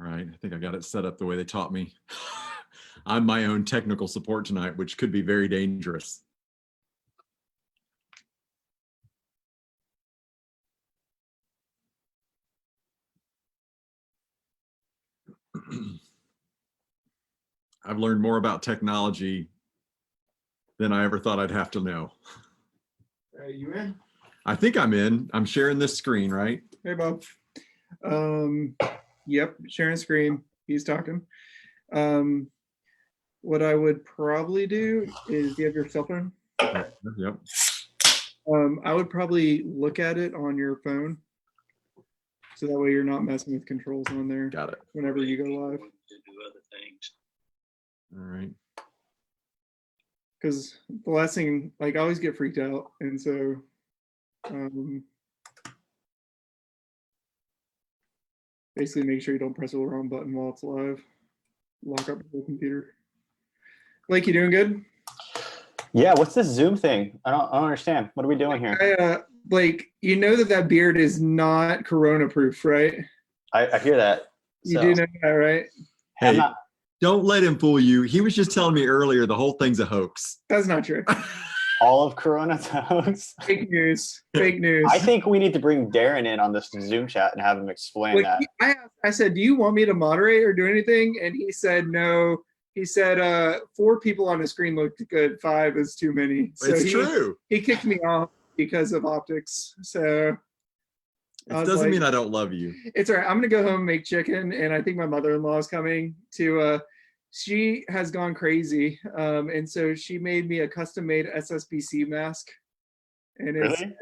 right, I think I got it set up the way they taught me. I'm my own technical support tonight, which could be very dangerous. I've learned more about technology than I ever thought I'd have to know. Are you in? I think I'm in. I'm sharing this screen, right? Hey, Bob. Yep, sharing screen. He's talking. What I would probably do is, do you have your cell phone? Yep. I would probably look at it on your phone, so that way you're not messing with controls on there. Got it. Whenever you go live. All right. Because the last thing, like, I always get freaked out, and so basically make sure you don't press the wrong button while it's live. Lock up the computer. Blake, you doing good? Yeah, what's this Zoom thing? I don't understand. What are we doing here? Blake, you know that beard is not corona proof, right? I hear that. You do know that, right? Hey, don't let him fool you. He was just telling me earlier the whole thing's a hoax. That's not true. All of Corona's a hoax? Fake news. Fake news. I think we need to bring Darren in on this Zoom chat and have him explain that. I said, do you want me to moderate or do anything? And he said no. He said 4 people on the screen looked good. 5 is too many. So it's true. He kicked me off because of optics. So it doesn't mean I don't love you. It's all right. I'm gonna go home and make chicken, and I think my mother-in-law is coming to. She has gone crazy, and so she made me a custom-made SSBC mask. And it's really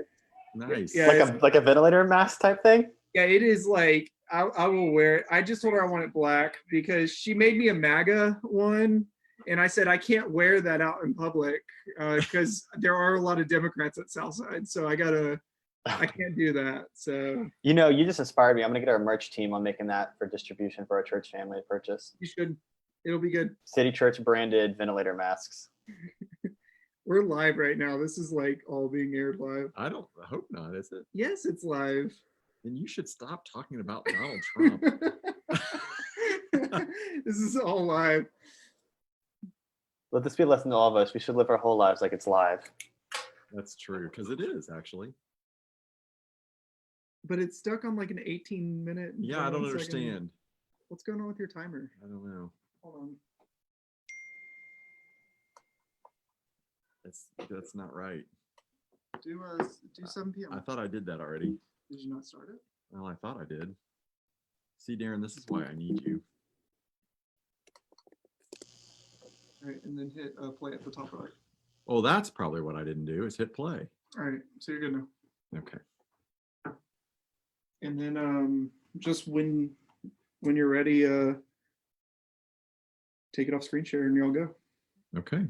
nice. Yeah, like a ventilator mask type thing. Yeah, it is like I will wear it. I just told her I want it black because she made me a MAGA one, and I said I can't wear that out in public because there are a lot of Democrats at Southside, so I can't do that. So you know, you just inspired me. I'm gonna get our merch team on making that for distribution for our church family to purchase. You should. It'll be good. City Church branded ventilator masks. We're live right now. This is like all being aired live. I hope not, is it? Yes, it's live. Then you should stop talking about Donald Trump. This is all live. Let this be a lesson to all of us. We should live our whole lives like it's live. That's true, because it is actually. But it's stuck on like an 18-minute. Yeah, I don't understand. What's going on with your timer? I don't know. Hold on. That's not right. Do 7 p.m. I thought I did that already. Did you not start it? Well, I thought I did. See, Darren, this is why I need you. All right, and then hit play at the top right. Oh, that's probably what I didn't do, is hit play. All right, so you're good now. Okay. And then just when you're ready, take it off screen share and you'll go. Okay.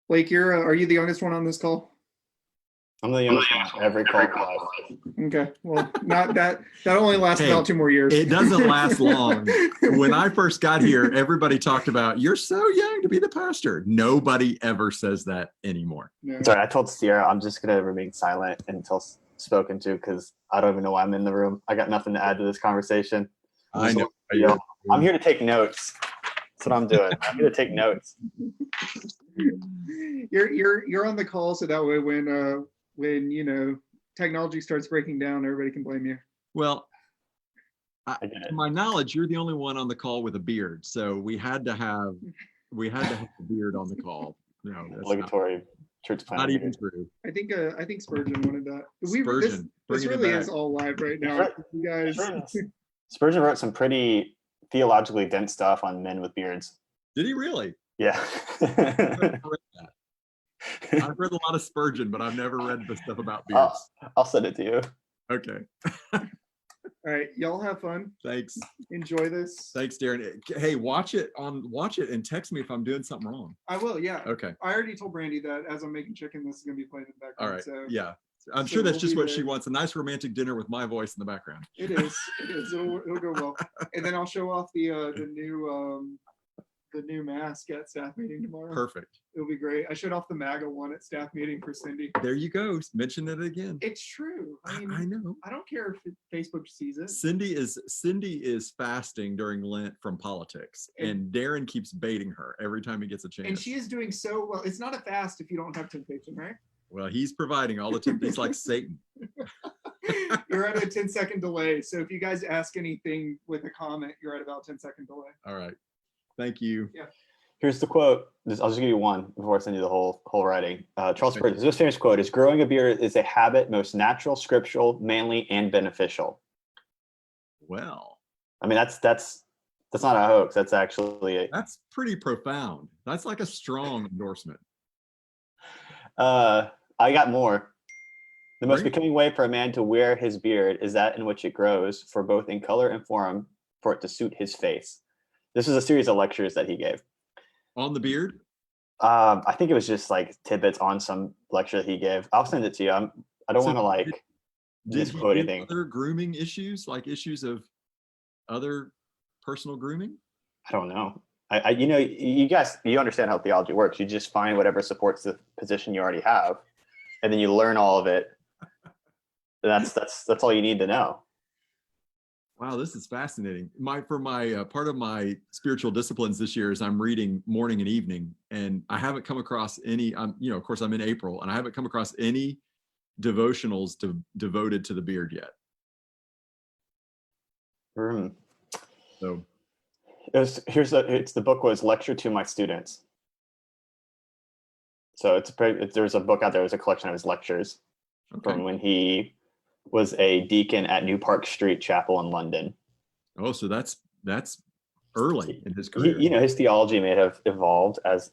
Blake, are you the youngest one on this call? I'm the youngest one on every call. Okay, well, not that only lasts about 2 more years. It doesn't last long. When I first got here, everybody talked about, you're so young to be the pastor. Nobody ever says that anymore. No. Sorry, I told Sierra I'm just going to remain silent until spoken to because I don't even know why I'm in the room. I got nothing to add to this conversation. I know. I'm here to take notes. That's what I'm doing. I'm here to take notes. You're on the call so that way when you know technology starts breaking down, everybody can blame you. Well, to my knowledge, you're the only one on the call with a beard, so we had to have a beard on the call. No, that's obligatory church plan. Not even true. I think Spurgeon wanted that. Spurgeon, this really is all live right now. You guys. Spurgeon wrote some pretty theologically dense stuff on men with beards. Did he really? Yeah. I've read a lot of Spurgeon, but I've never read the stuff about beards. I'll send it to you. Okay. All right, y'all have fun. Thanks. Enjoy this. Thanks, Darren. Hey, watch it and text me if I'm doing something wrong. I will, yeah. Okay. I already told Brandy that as I'm making chicken, this is gonna be playing in the background. All right. So yeah. I'm sure that's just what she wants, a nice romantic dinner with my voice in the background. It is. It'll go well. And then I'll show off the new the new mask at staff meeting tomorrow. Perfect. It'll be great. I showed off the MAGA one at staff meeting for Cindy. There you go. Mention it again. It's true. I mean, I know. I don't care if Facebook sees it. Cindy is fasting during Lent from politics, and Darren keeps baiting her every time he gets a chance. And she is doing so well. It's not a fast if you don't have temptation, right? Well, he's providing all the time. He's like Satan. You're at a 10-second delay. So if you guys ask anything with a comment, you're at about 10-second delay. All right. Thank you. Yeah. Here's the quote. I'll just give you one before I send you the whole writing. Charles Spurgeon's most famous quote is, "Growing a beard is a habit most natural, scriptural, manly, and beneficial." Well, I mean, that's not a hoax. That's actually that's pretty profound. That's like a strong endorsement. I got more. The most Great. becoming way for a man to wear his beard is that in which it grows, for both in color and form, for it to suit his face. This is a series of lectures that he gave. On the beard? I think it was just like tidbits on some lecture that he gave. I'll send it to you. I don't So want to like Did he misquote do anything. other grooming issues, like issues of other personal grooming? I don't know. You guys, you understand how theology works. You just find whatever supports the position you already have, and then you learn all of it. That's all you need to know. Wow, this is fascinating. For my part of my spiritual disciplines this year is I'm reading morning and evening, and I haven't come across any. Of course, I'm in April, and I haven't come across any devotionals devoted to the beard yet. So The book was Lecture to My Students. So there's a book out there. There's a collection of his lectures from when he was a deacon at New Park Street Chapel in London. Oh, so that's early in his career. His theology may have evolved as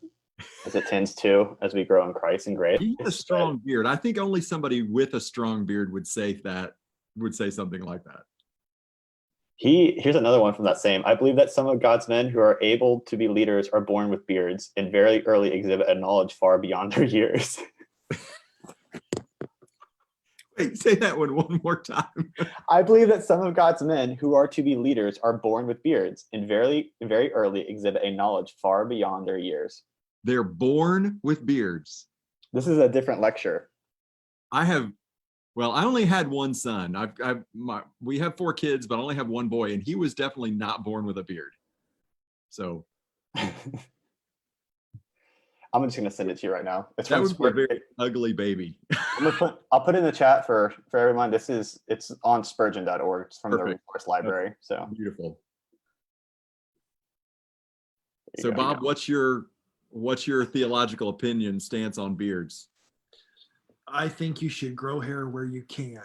it tends to as we grow in Christ and grace. He had a strong beard. I think only somebody with a strong beard would say something like that. Here's another one from that same. I believe that some of God's men who are able to be leaders are born with beards and very early exhibit a knowledge far beyond their years. Wait, say that one more time. I believe that some of God's men who are to be leaders are born with beards and very, very early exhibit a knowledge far beyond their years. They're born with beards. This is a different lecture. I only had one son. We have 4 kids, but I only have one boy, and he was definitely not born with a beard. So I'm just going to send it to you right now. That would be a very ugly baby. I'll put it in the chat for everyone. It's on Spurgeon.org. It's from the Perfect. resource library. So Beautiful. there you So go. Bob, what's your theological opinion stance on beards? I think you should grow hair where you can.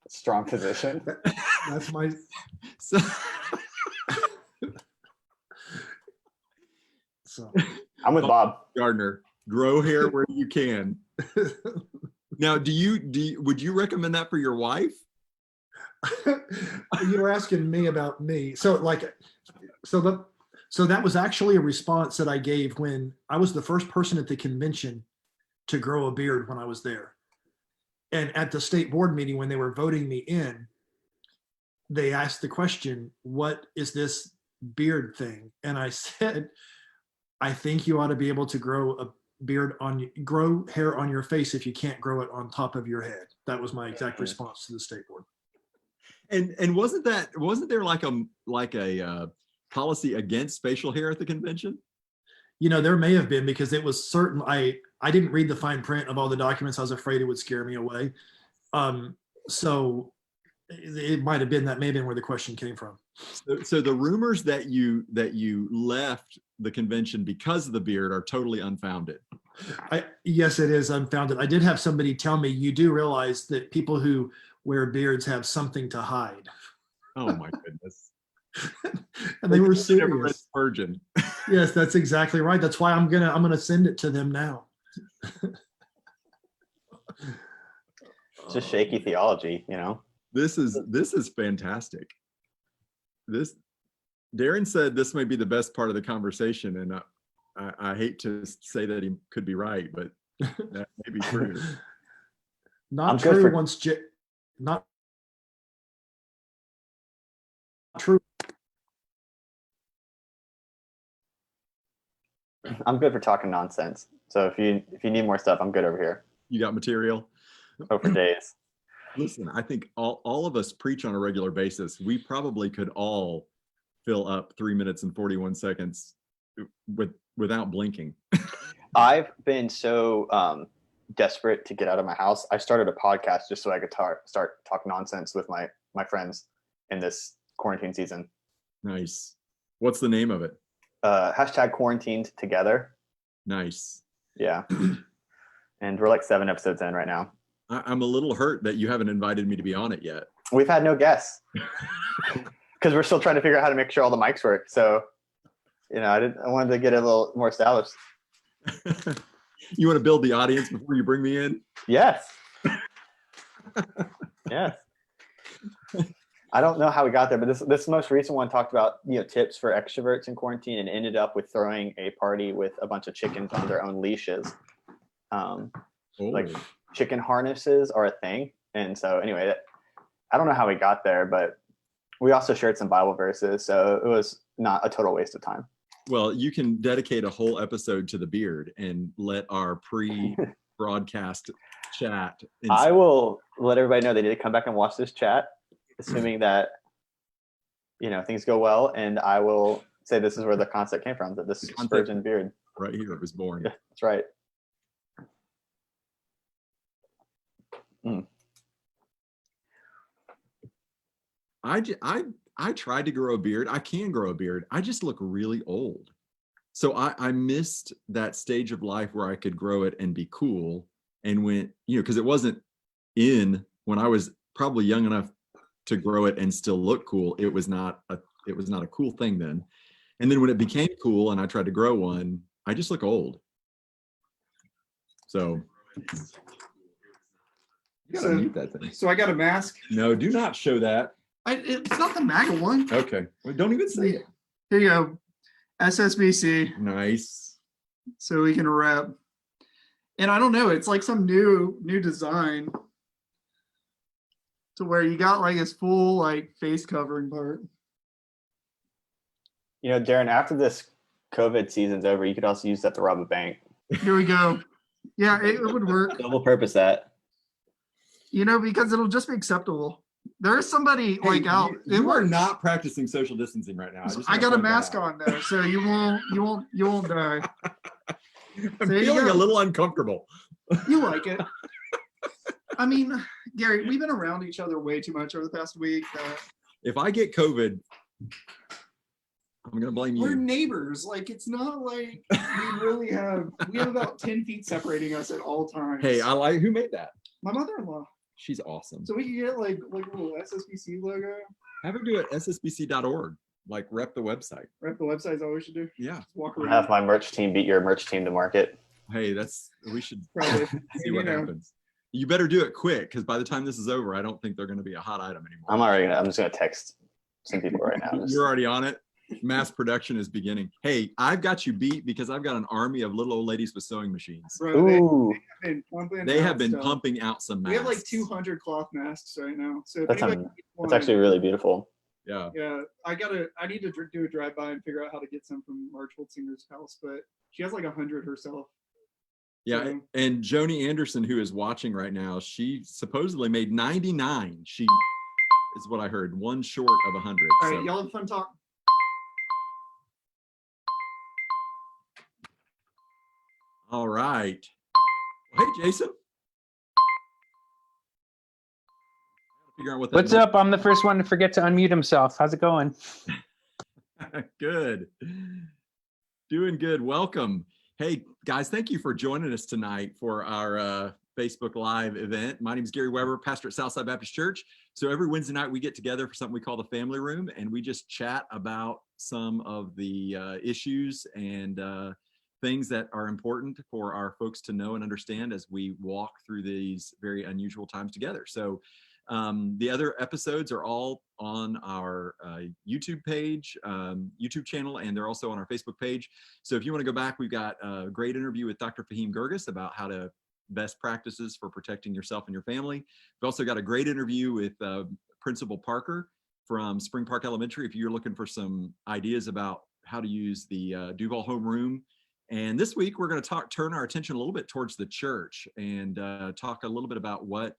Strong position. That's my. So, So I'm with Bob. Gardner, grow hair where you can. Now, would you recommend that for your wife? you were asking me about me. So that was actually a response that I gave when I was the first person at the convention to grow a beard when I was there. And at the state board meeting, when they were voting me in, they asked the question, "What is this beard thing?" And I said, "I think you ought to be able to grow hair on your face if you can't grow it on top of your head." That was my exact response to the state board. And wasn't there like a policy against facial hair at the convention? There may have been, because it was certain. I didn't read the fine print of all the documents. I was afraid it would scare me away. So it might have been, that may have been where the question came from. So the rumors that you left the convention because of the beard are totally unfounded. Yes, it is unfounded. I did have somebody tell me, you do realize that people who wear beards have something to hide. Oh my goodness. And they were Never read serious. Spurgeon. Yes, that's exactly right. That's why I'm gonna send it to them now. It's just shaky theology, This is fantastic. Darren said this may be the best part of the conversation, and I hate to say that he could be right, but that may be true. Not I'm good true for- once not true. I'm good for talking nonsense. So if you need more stuff, I'm good over here. You got material? Go for days. Listen, I think all of us preach on a regular basis. We probably could all fill up 3 minutes and 41 seconds without blinking. I've been so desperate to get out of my house. I started a podcast just so I could start talking nonsense with my friends in this quarantine season. Nice. What's the name of it? Hashtag quarantined together. Nice. Yeah. And we're like 7 episodes in right now. I'm a little hurt that you haven't invited me to be on it yet. We've had no guests because we're still trying to figure out how to make sure all the mics work. So, I wanted to get a little more established. You want to build the audience before you bring me in? Yes. Yes. I don't know how we got there, but this most recent one talked about, tips for extroverts in quarantine, and ended up with throwing a party with a bunch of chickens on their own leashes. Like chicken harnesses are a thing. And so anyway, I don't know how we got there, but we also shared some Bible verses. So it was not a total waste of time. Well, you can dedicate a whole episode to the beard and let our pre-broadcast chat. I will let everybody know they need to come back and watch this chat, assuming that, things go well. And I will say this is where the concept came from, that this Spurgeon beard. Right here, it was born. Yeah, that's right. I tried to grow a beard. I can grow a beard. I just look really old. So I missed that stage of life where I could grow it and be cool, and went, because it wasn't in when I was probably young enough to grow it and still look cool. It was not a cool thing then. And then when it became cool and I tried to grow one, I just look old. So you gotta mute that thing. So I got a mask. No, do not show that. It's not the MAGA one. Okay. Well, don't even say it. Here you go. SSBC. Nice. So we can rep. And I don't know, it's like some new design to where you got like this full like face covering part. Darren, after this COVID season's over, you could also use that to rob a bank. Here we go. Yeah, it would work. Double purpose that. Because it'll just be acceptable. There is somebody like out. You are not practicing social distancing right now. I got a mask on though, so you won't die. I'm There you feeling go. a little uncomfortable. You like it. I mean, Gary, we've been around each other way too much over the past week. If I get COVID, I'm gonna blame We're you. neighbors. Like, it's not like we have about 10 feet separating us at all times. Hey, who made that? My mother-in-law. She's awesome. So we can get like a little SSBC logo. Have her do it ssbc.org. Like rep the website. Rep the website is all we should do. Yeah. Just walk I'll around. have my merch team beat your merch team to market. Hey, we should Probably. see what happens. You better do it quick, because by the time this is over, I don't think they're going to be a hot item anymore. I'm just gonna text some people right now. You're already on it. Mass production is beginning. Hey, I've got you beat because I've got an army of little old ladies with sewing machines. Bro, Ooh, they have been They have been pumping out stuff. pumping out some masks. We have like 200 cloth masks right now. So if that's anybody needs that's one, actually really beautiful. Yeah. yeah, I need to do a drive-by and figure out how to get some from Marge Holtzinger's house, but she has like 100 herself. Yeah. So- And Joni Anderson, who is watching right now, she supposedly made 99. She is what I heard, one short of 100. All So- right, y'all have fun talk. All right. Hey, Jason. Figure out what that What's up? I'm the first one to forget to unmute himself. How's it going? Good. Doing good. Welcome. Hey, guys, thank you for joining us tonight for our Facebook Live event. My name is Gary Weber, pastor at Southside Baptist Church. So every Wednesday night we get together for something we call the Family Room, and we just chat about some of the issues and things that are important for our folks to know and understand as we walk through these very unusual times together. So the other episodes are all on our YouTube page, YouTube channel, and they're also on our Facebook page. So if you want to go back, we've got a great interview with Dr. Fahim Gerges about how to best practices for protecting yourself and your family. We've also got a great interview with Principal Parker from Spring Park Elementary if you're looking for some ideas about how to use the Duval homeroom. And this week we're going to turn our attention a little bit towards the church and talk a little bit about what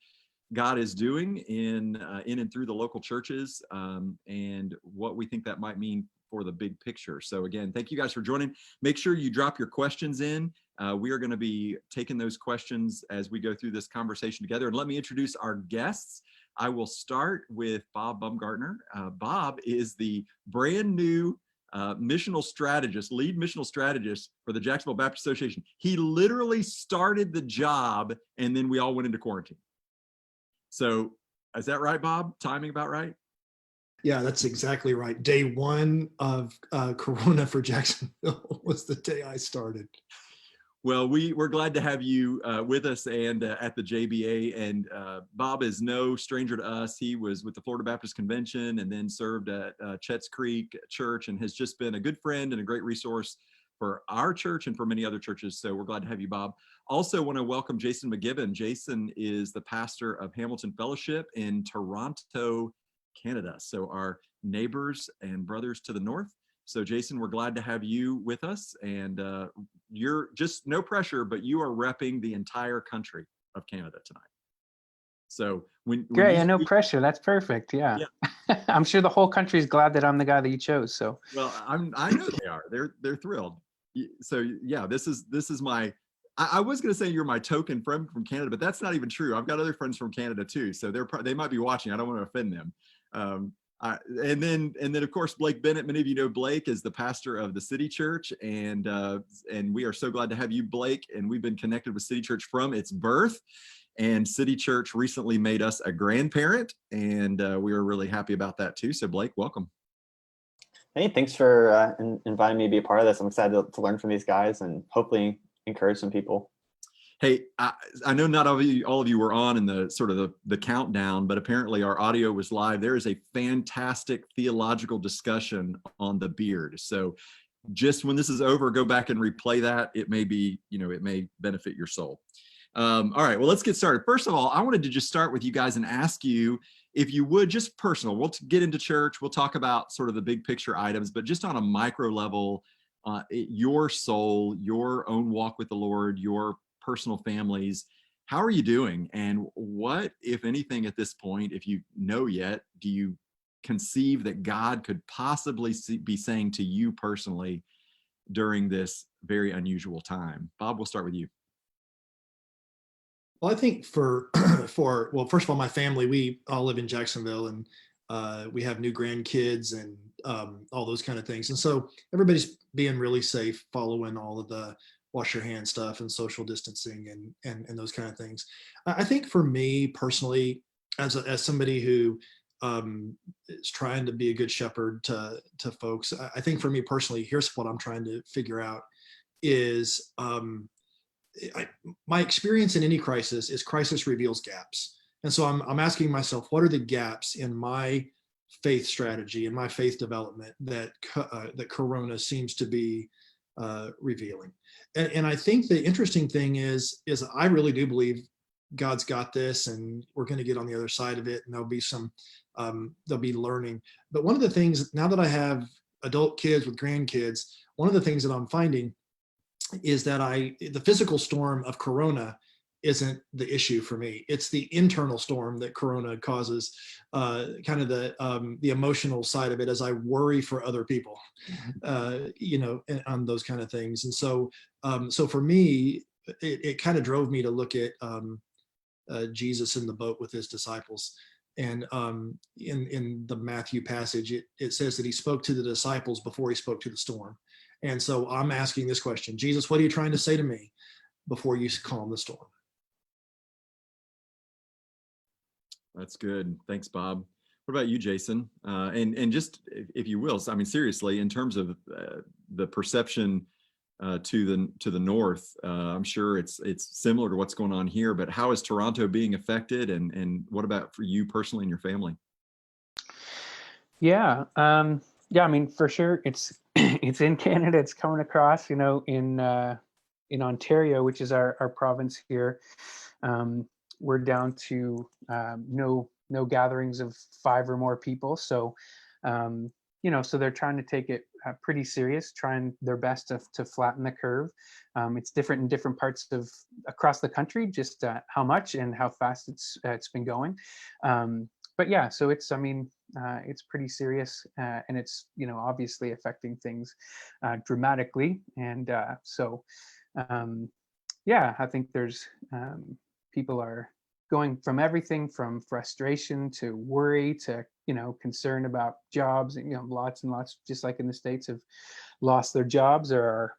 God is doing in and through the local churches, and what we think that might mean for the big picture. So again, thank you guys for joining. Make sure you drop your questions in. We are going to be taking those questions as we go through this conversation together. And let me introduce our guests. I will start with Bob Bumgartner. Bob is the brand new missional strategist, lead missional strategist for the Jacksonville Baptist Association. He literally started the job and then we all went into quarantine. So is that right, Bob? Timing about right? Yeah, that's exactly right. Day one of Corona for Jacksonville was the day I started. Well, we're glad to have you with us and at the JBA. And Bob is no stranger to us. He was with the Florida Baptist Convention and then served at Chetts Creek Church and has just been a good friend and a great resource for our church and for many other churches. So we're glad to have you, Bob. Also want to welcome Jason McGibbon. Jason is the pastor of Hamilton Fellowship in Toronto, Canada. So our neighbors and brothers to the north. So Jason, we're glad to have you with us, and you're just no pressure, but you are repping the entire country of Canada tonight. So when Great, no pressure. That's perfect. Yeah. I'm sure the whole country is glad that I'm the guy that you chose. So well, I know they are. They're thrilled. So yeah, this is my. I was going to say you're my token friend from Canada, but that's not even true. I've got other friends from Canada too, so they might be watching. I don't want to offend them. And then of course Blake Bennett. Many of you know Blake is the pastor of the City Church, and we are so glad to have you, Blake. And we've been connected with City Church from its birth. And City Church recently made us a grandparent, and we are really happy about that too. So Blake, welcome. Hey, thanks for inviting me to be a part of this. I'm excited to learn from these guys and hopefully encourage some people. Hey, I know not all of you were on in the sort of the countdown, but apparently our audio was live. There is a fantastic theological discussion on the beard. So just when this is over, go back and replay that. It may benefit your soul. All right, well, let's get started. First of all, I wanted to just start with you guys and ask you, if you would, just personal. We'll get into church. We'll talk about sort of the big picture items, but just on a micro level, your soul, your own walk with the Lord, your personal families, how are you doing? And what, if anything, at this point, if you know yet, do you conceive that God could possibly be saying to you personally during this very unusual time? Bob, we'll start with you. Well, I think well, first of all, my family, we all live in Jacksonville, and we have new grandkids and all those kind of things. And so everybody's being really safe, following all of the wash your hands stuff and social distancing and those kind of things. I think for me personally, as somebody who is trying to be a good shepherd to folks, I think for me personally, here's what I'm trying to figure out is my experience in any crisis is crisis reveals gaps. And so I'm asking myself, what are the gaps in my faith strategy and my faith development that Corona seems to be revealing? And I think the interesting thing is I really do believe God's got this, and we're going to get on the other side of it, and there'll be learning. But one of the things, now that I have adult kids with grandkids, one of the things that I'm finding is that the physical storm of Corona isn't the issue for me. It's the internal storm that Corona causes, kind of the emotional side of it, as I worry for other people, on those kind of things. And so for me, it kind of drove me to look at Jesus in the boat with his disciples. And in the Matthew passage, it says that he spoke to the disciples before he spoke to the storm. And so I'm asking this question: Jesus, what are you trying to say to me before you calm the storm? That's good. Thanks, Bob. What about you, Jason? And just, if you will, I mean, seriously, in terms of the perception to the north, I'm sure it's similar to what's going on here, but how is Toronto being affected? And what about for you personally and your family? Yeah. I mean, for sure, it's in Canada. It's coming across, in Ontario, which is our province here. We're down to no no gatherings of 5 or more people. So, so they're trying to take it pretty serious, trying their best to flatten the curve. It's different in different parts of across the country, just how much and how fast it's been going. But yeah, so it's pretty serious, and it's obviously affecting things dramatically. And yeah, I think there's people are going from everything from frustration to worry to concern about jobs. And lots and lots, just like in the States, have lost their jobs or are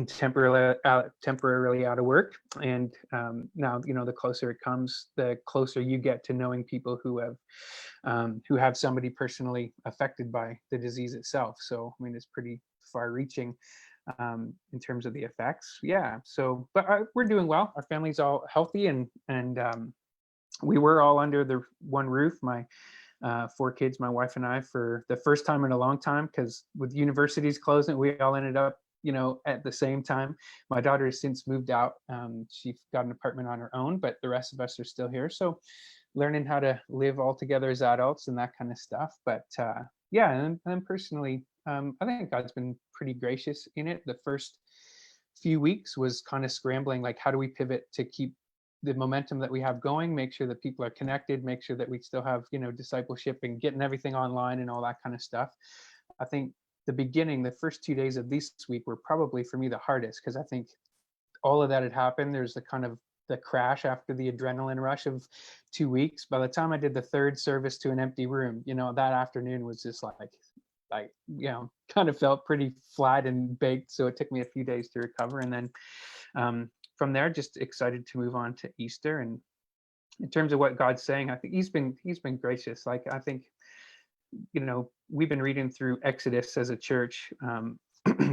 temporarily out of work. And now the closer it comes, the closer you get to knowing people who have somebody personally affected by the disease itself. So it's pretty far reaching in terms of the effects. Yeah, so but we're doing well. Our family's all healthy, and we were all under the one roof, my 4 kids, my wife and I, for the first time in a long time, because with universities closing, we all ended up at the same time. My daughter has since moved out. She got an apartment on her own, but the rest of us are still here. So learning how to live all together as adults and that kind of stuff. But yeah, and personally, I think God's been pretty gracious in it. The first few weeks was kind of scrambling, like how do we pivot to keep the momentum that we have going, make sure that people are connected, make sure that we still have discipleship and getting everything online and all that kind of stuff. I think the first 2 days of this week were probably for me the hardest, because I think all of that had happened. There's the crash after the adrenaline rush of 2 weeks. By the time I did the third service to an empty room, that afternoon was just kind of felt pretty flat and baked. So it took me a few days to recover. And then from there, just excited to move on to Easter. And in terms of what God's saying, I think he's been gracious. Like, I think, we've been reading through Exodus as a church,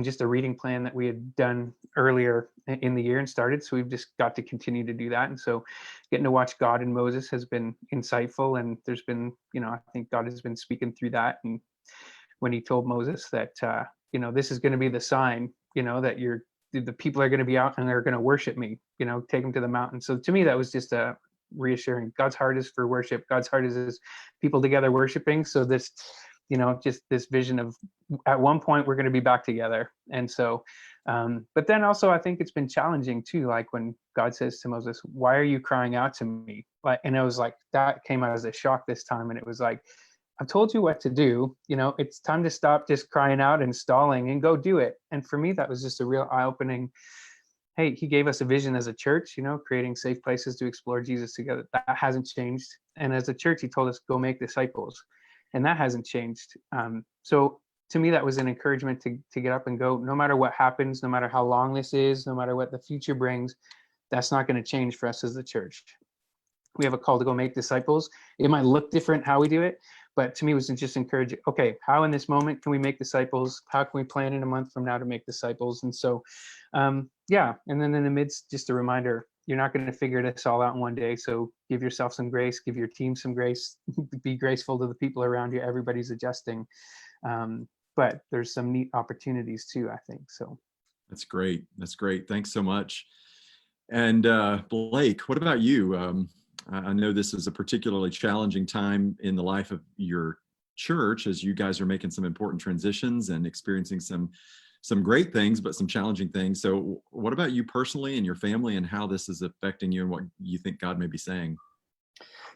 just a reading plan that we had done earlier in the year and started. So we've just got to continue to do that. And so getting to watch God and Moses has been insightful. And there's been, I think God has been speaking through that. And when he told Moses that, this is going to be the sign, that the people are going to be out and they're going to worship me, take them to the mountain. So to me, that was just a reassuring. God's heart is for worship. God's heart is people together worshiping. So this, just this vision of at one point we're going to be back together. And so, but then also I think it's been challenging too. Like when God says to Moses, "Why are you crying out to me?" And it was like, that came out as a shock this time. And it was like, I've told you what to do. It's time to stop just crying out and stalling and go do it. And for me, that was just a real eye-opening. Hey, he gave us a vision as a church, creating safe places to explore Jesus together. That hasn't changed. And as a church, he told us, go make disciples. And that hasn't changed. So to me, that was an encouragement to get up and go, no matter what happens, no matter how long this is, no matter what the future brings, that's not going to change for us as the church. We have a call to go make disciples. It might look different how we do it, but to me, it was just encouraging. Okay, how in this moment can we make disciples? How can we plan in a month from now to make disciples? And so, yeah. And then in the midst, just a reminder, you're not going to figure this all out in one day. So give yourself some grace, give your team some grace, be graceful to the people around you. Everybody's adjusting. But there's some neat opportunities too, I think. So that's great. That's great. Thanks so much. And Blake, what about you? I know this is a particularly challenging time in the life of your church, as you guys are making some important transitions and experiencing some great things, but some challenging things. So what about you personally and your family, and how this is affecting you and what you think God may be saying?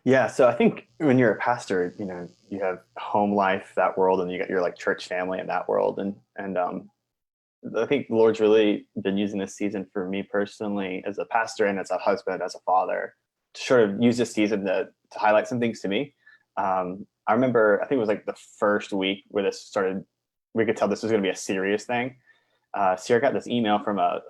Yeah, so I think when you're a pastor, you have home life, that world, and you got your like church family in that world. And I think the Lord's really been using this season for me personally as a pastor and as a husband, as a father, to sort of use this season to highlight some things to me. I remember, I think it was like the first week where this started, we could tell this was going to be a serious thing. Sierra got this email from a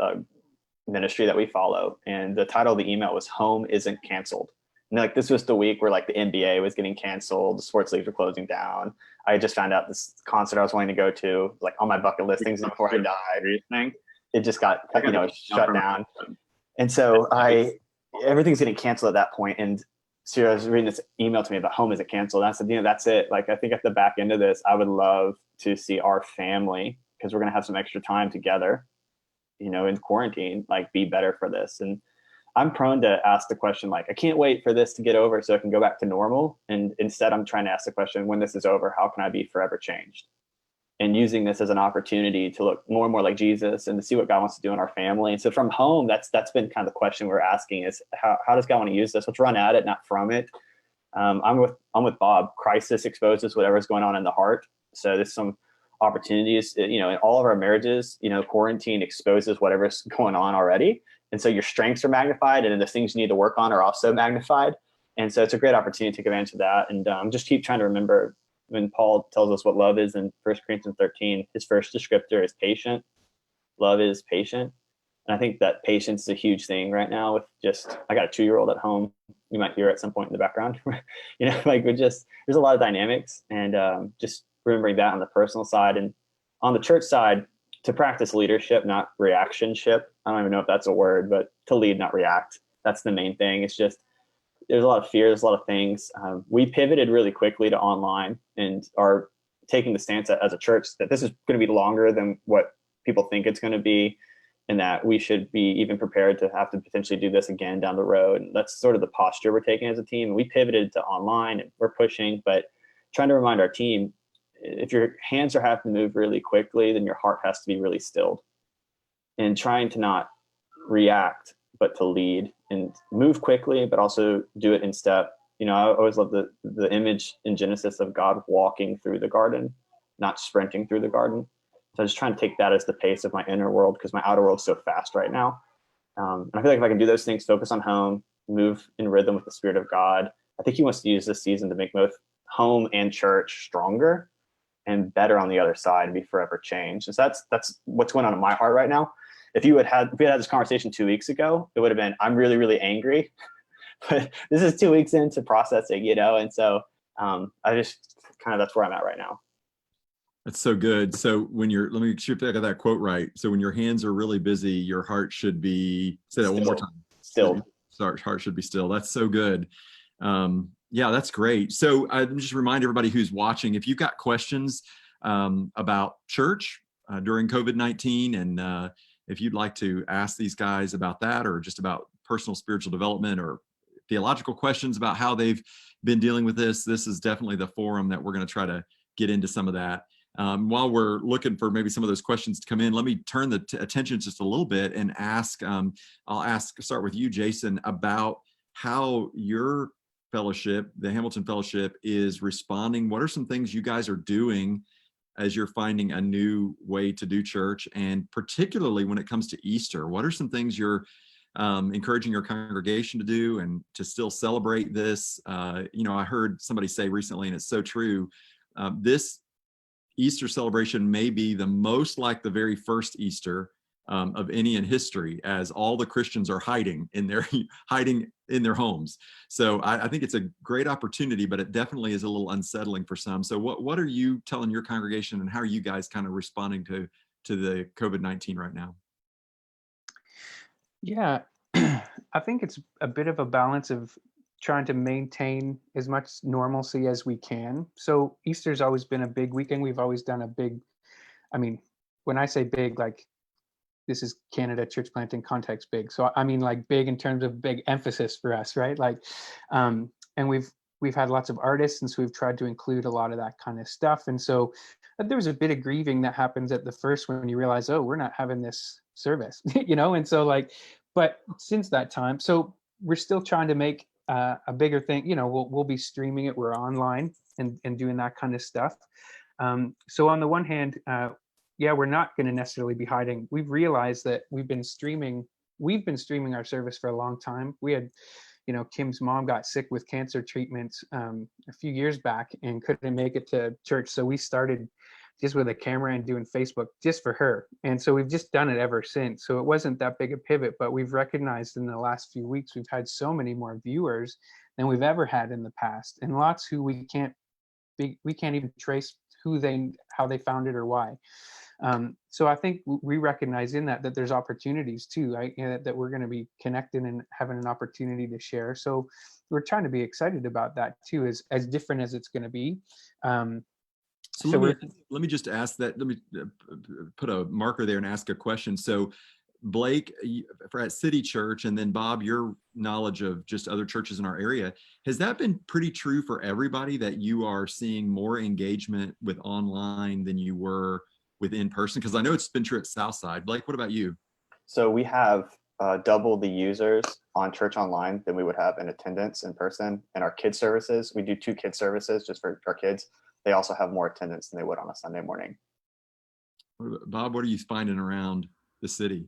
ministry that we follow, and the title of the email was "Home Isn't Canceled." And like, this was the week where like the NBA was getting canceled, the sports leagues were closing down. I just found out this concert I was wanting to go to, like on my bucket list, things before I died. It just got, shut down. And so everything's getting canceled at that point. And Sierra was reading this email to me about Home Isn't Canceled. And I said, that's it. Like, I think at the back end of this, I would love to see our family, because we're going to have some extra time together, in quarantine, like be better for this. And I'm prone to ask the question like, I can't wait for this to get over so I can go back to normal. And instead, I'm trying to ask the question, when this is over, how can I be forever changed? And using this as an opportunity to look more and more like Jesus and to see what God wants to do in our family. And so from home, that's been kind of the question we're asking is how does God want to use this? Let's run at it, not from it. I'm with Bob. Crisis exposes whatever's going on in the heart. So there's some opportunities, in all of our marriages, quarantine exposes whatever's going on already. And so your strengths are magnified, and then the things you need to work on are also magnified. And so it's a great opportunity to take advantage of that. And just keep trying to remember when Paul tells us what love is in 1 Corinthians 13, his first descriptor is patient. Love is patient. And I think that patience is a huge thing right now with I got a 2-year-old at home. You might hear at some point in the background, there's a lot of dynamics, and just remembering that on the personal side and on the church side, to practice leadership, not reactionship. I don't even know if that's a word, but to lead, not react. That's the main thing. It's just, there's a lot of fear. There's a lot of things. We pivoted really quickly to online and are taking the stance as a church that this is going to be longer than what people think it's going to be, and that we should be even prepared to have to potentially do this again down the road. And that's sort of the posture we're taking as a team. We pivoted to online and we're pushing, but trying to remind our team, if your hands are having to move really quickly, then your heart has to be really stilled, and trying to not react, but to lead and move quickly, but also do it in step. I always love the image in Genesis of God walking through the garden, not sprinting through the garden. So I'm just trying to take that as the pace of my inner world, because my outer world's so fast right now. And I feel like if I can do those things, focus on home, move in rhythm with the Spirit of God, I think he wants to use this season to make both home and church stronger and better on the other side and be forever changed. And so that's what's going on in my heart right now. If we had this conversation 2 weeks ago, it would have been, I'm really, really angry, but this is 2 weeks into processing, and so I just that's where I'm at right now. That's so good. So let me see if I got that quote right. So when your hands are really busy, your heart should be, say that one more time. Still. Heart should be still. That's so good. Yeah, that's great. So I just remind everybody who's watching, if you've got questions about church during COVID-19, and if you'd like to ask these guys about that, or just about personal spiritual development or theological questions about how they've been dealing with this is definitely the forum that we're going to try to get into some of that. While we're looking for maybe some of those questions to come in, let me turn the attention just a little bit and ask, start with you, Jason, about how your fellowship, the Hamilton Fellowship, is responding. What are some things you guys are doing as you're finding a new way to do church? And particularly when it comes to Easter, what are some things you're encouraging your congregation to do and to still celebrate this? I heard somebody say recently, and it's so true, this Easter celebration may be the most like the very first Easter of any in history, as all the Christians are hiding in their homes. So I think it's a great opportunity, but it definitely is a little unsettling for some. So what are you telling your congregation, and how are you guys kind of responding to the COVID-19 right now? Yeah, I think it's a bit of a balance of trying to maintain as much normalcy as we can. So Easter's always been a big weekend. We've always done a big, when I say big, like, this is Canada church planting context big. So I mean, like, big in terms of big emphasis for us, right? Like, and we've had lots of artists, and so we've tried to include a lot of that kind of stuff. And so there was a bit of grieving that happens at the first when you realize, oh, we're not having this service, and so, like, but since that time, so we're still trying to make a bigger thing. We'll be streaming it. We're online and doing that kind of stuff. So on the one hand, we're not going to necessarily be hiding. We've realized that we've been streaming our service for a long time. We had, Kim's mom got sick with cancer treatment a few years back and couldn't make it to church. So we started just with a camera and doing Facebook just for her. And so we've just done it ever since. So it wasn't that big a pivot, but we've recognized in the last few weeks, we've had so many more viewers than we've ever had in the past, and lots who we can't even trace how they found it or why. So I think we recognize in that there's opportunities too, right? That we're going to be connecting and having an opportunity to share. So we're trying to be excited about that too, as different as it's going to be. So let me just ask that. Let me put a marker there and ask a question. So Blake, for at City Church, and then Bob, your knowledge of just other churches in our area, has that been pretty true for everybody, that you are seeing more engagement with online than you were with in person? Because I know it's been true at Southside. Blake, what about you? So we have double the users on Church Online than we would have in attendance in person. And our kids services, we do 2 kids services just for our kids. They also have more attendance than they would on a Sunday morning. Bob, what are you finding around the city?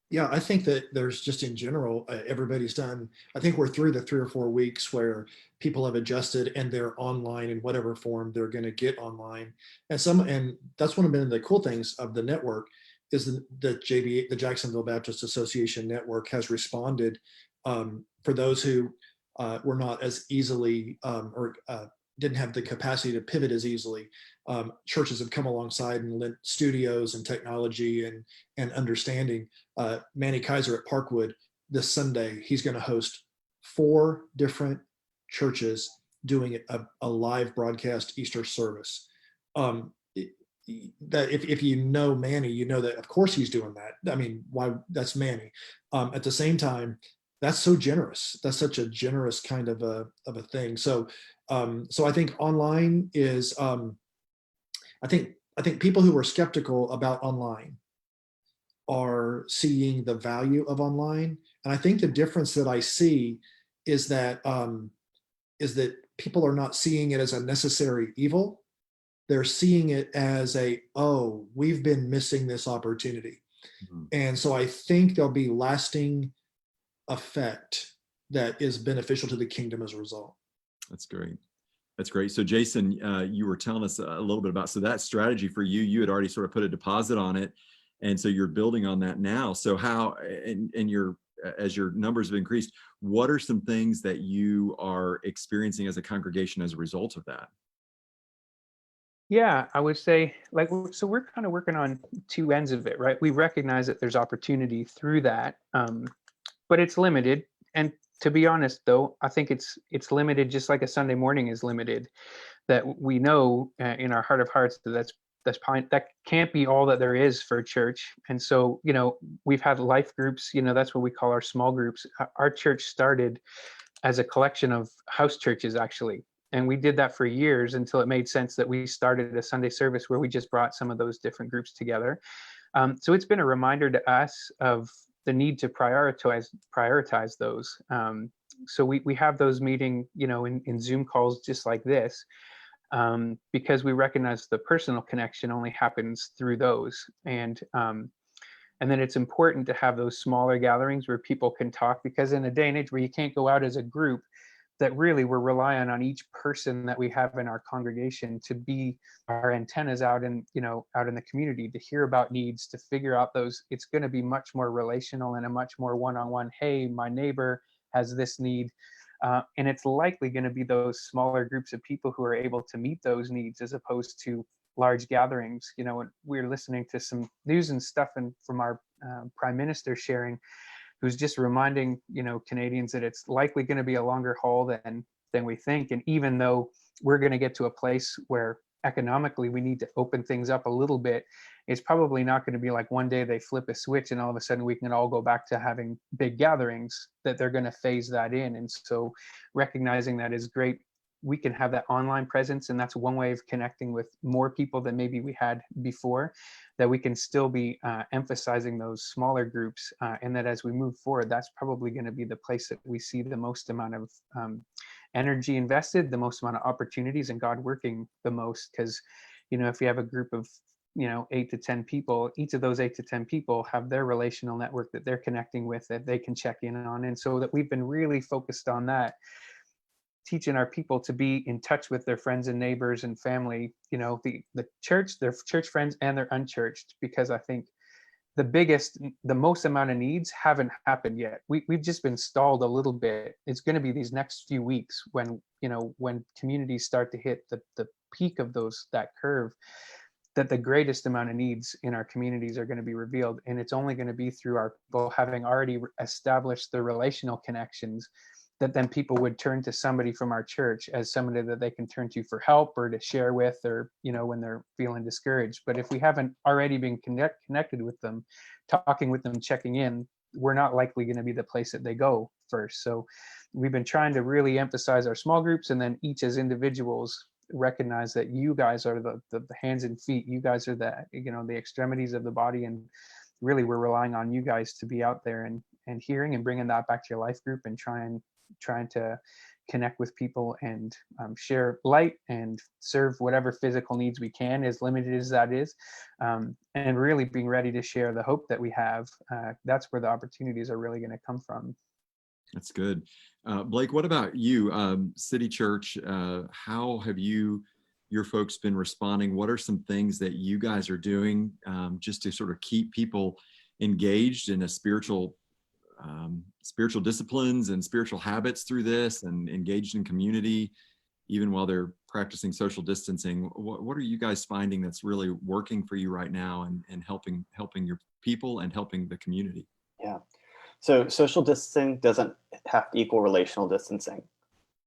Yeah, I think that there's just in general, everybody's done. I think we're through the 3 or 4 weeks where people have adjusted and they're online in whatever form they're going to get online. And that's one of the cool things of the network is the Jacksonville Baptist Association network has responded for those who were not as easily or didn't have the capacity to pivot as easily. Churches have come alongside and lent studios and technology and understanding. Manny Kaiser at Parkwood this Sunday, he's going to host 4 different churches doing a live broadcast Easter service. That if you know Manny, you know that of course he's doing that. I mean, why? That's Manny. At the same time, that's so generous. That's such a generous kind of a thing. So I think online is. I think people who are skeptical about online are seeing the value of online, and I think the difference that I see is that people are not seeing it as a necessary evil. They're seeing it as we've been missing this opportunity. Mm-hmm. And so I think there'll be lasting effect that is beneficial to the kingdom as a result. That's great. That's great. So Jason, you were telling us a little bit about, so that strategy for you, you had already sort of put a deposit on it. And so you're building on that now. So how, as your numbers have increased, what are some things that you are experiencing as a congregation as a result of that? Yeah, I would say so we're kind of working on 2 ends of it, right? We recognize that there's opportunity through that, but it's limited. And to be honest, though, I think it's limited just like a Sunday morning is limited. That we know in our heart of hearts that can't be all that there is for a church. And so, we've had life groups. That's what we call our small groups. Our church started as a collection of house churches, actually. And we did that for years until it made sense that we started a Sunday service where we just brought some of those different groups together. So it's been a reminder to us of the need to prioritize those. So we have those meeting, in Zoom calls just like this, because we recognize the personal connection only happens through those. And then it's important to have those smaller gatherings where people can talk, because in a day and age where you can't go out as a group, that really we're relying on each person that we have in our congregation to be our antennas out in the community, to hear about needs, to figure out those. It's going to be much more relational and a much more one-on-one. Hey, my neighbor has this need. And it's likely going to be those smaller groups of people who are able to meet those needs as opposed to large gatherings. We're listening to some news and stuff from our prime minister sharing, who's just reminding Canadians that it's likely going to be a longer haul than we think. And even though we're going to get to a place where economically we need to open things up a little bit, it's probably not going to be like one day they flip a switch and all of a sudden we can all go back to having big gatherings, that they're going to phase that in. And so recognizing that is great. We can have that online presence, and that's one way of connecting with more people than maybe we had before, that we can still be emphasizing those smaller groups, and that as we move forward, that's probably going to be the place that we see the most amount of energy invested, the most amount of opportunities, and God working the most. Because if you have a group of 8 to 10 people, each of those 8 to 10 people have their relational network that they're connecting with, that they can check in on. And so that we've been really focused on that, teaching our people to be in touch with their friends and neighbors and family, the church, their church friends and their unchurched, because I think the most amount of needs haven't happened yet. We've just been stalled a little bit. It's going to be these next few weeks when communities start to hit the peak of that curve, that the greatest amount of needs in our communities are going to be revealed. And it's only going to be through our people having already established the relational connections that then people would turn to somebody from our church as somebody that they can turn to for help or to share with, or, you know, when they're feeling discouraged. But if we haven't already been connected with them, talking with them, checking in, we're not likely going to be the place that they go first. So we've been trying to really emphasize our small groups, and then each as individuals recognize that you guys are the hands and feet. You guys are the, you know, the extremities of the body, and really we're relying on you guys to be out there and hearing and bringing that back to your life group, and trying to connect with people and share light and serve whatever physical needs we can, as limited as that is, and really being ready to share the hope that we have. That's where the opportunities are really going to come from. That's good. Blake, what about you? City Church, how have your folks been responding? What are some things that you guys are doing just to sort of keep people engaged in a spiritual disciplines and spiritual habits through this, and engaged in community, even while they're practicing social distancing? What are you guys finding that's really working for you right now, and helping your people and helping the community? Yeah. So social distancing doesn't have to equal relational distancing.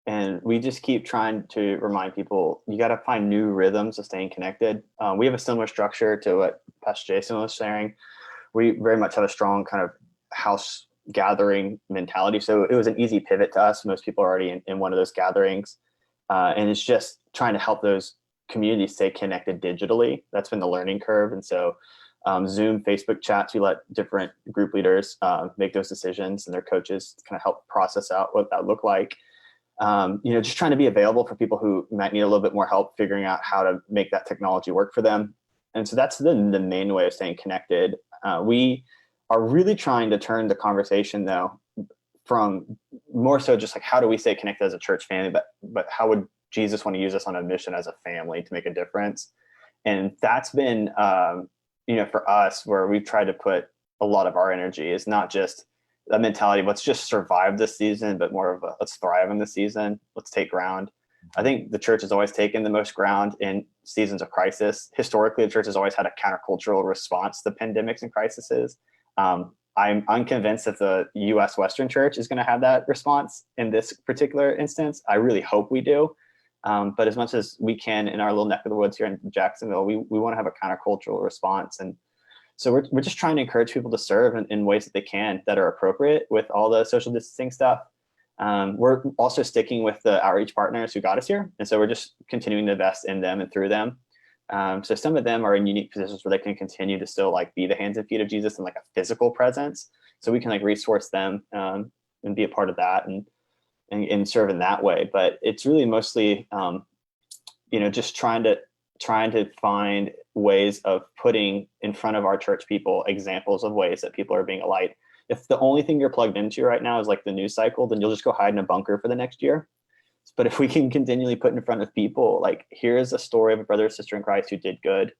And we just keep trying to remind people, you got to find new rhythms of staying connected. We have a similar structure to what Pastor Jason was sharing. We very much have a strong kind of house gathering mentality. So it was an easy pivot to us. Most people are already in one of those gatherings. And it's just trying to help those communities stay connected digitally. That's been the learning curve. And so Zoom, Facebook chats, we let different group leaders make those decisions, and their coaches kind of help process out what that looked like. Just trying to be available for people who might need a little bit more help figuring out how to make that technology work for them. And so that's the main way of staying connected. We are really trying to turn the conversation, though, from more so just like, how do we stay connected as a church family, but how would Jesus want to use us on a mission as a family to make a difference? And that's been, for us, where we've tried to put a lot of our energy, is not just a mentality of let's just survive this season, but more of a let's thrive in the season. Let's take ground. I think the church has always taken the most ground in seasons of crisis. Historically, the church has always had a countercultural response to pandemics and crises. I'm unconvinced that the U.S. Western Church is going to have that response in this particular instance. I really hope we do. But as much as we can in our little neck of the woods here in Jacksonville, we want to have a countercultural response. And so we're just trying to encourage people to serve in ways that they can, that are appropriate with all the social distancing stuff. We're also sticking with the outreach partners who got us here. And so we're just continuing to invest in them and through them. So some of them are in unique positions where they can continue to still like be the hands and feet of Jesus and like a physical presence. So we can like resource them and be a part of that and serve in that way. But it's really mostly, just trying to find ways of putting in front of our church people examples of ways that people are being a light. If the only thing you're plugged into right now is like the news cycle, then you'll just go hide in a bunker for the next year. But if we can continually put in front of people, like, here's a story of a brother or sister in Christ who did good,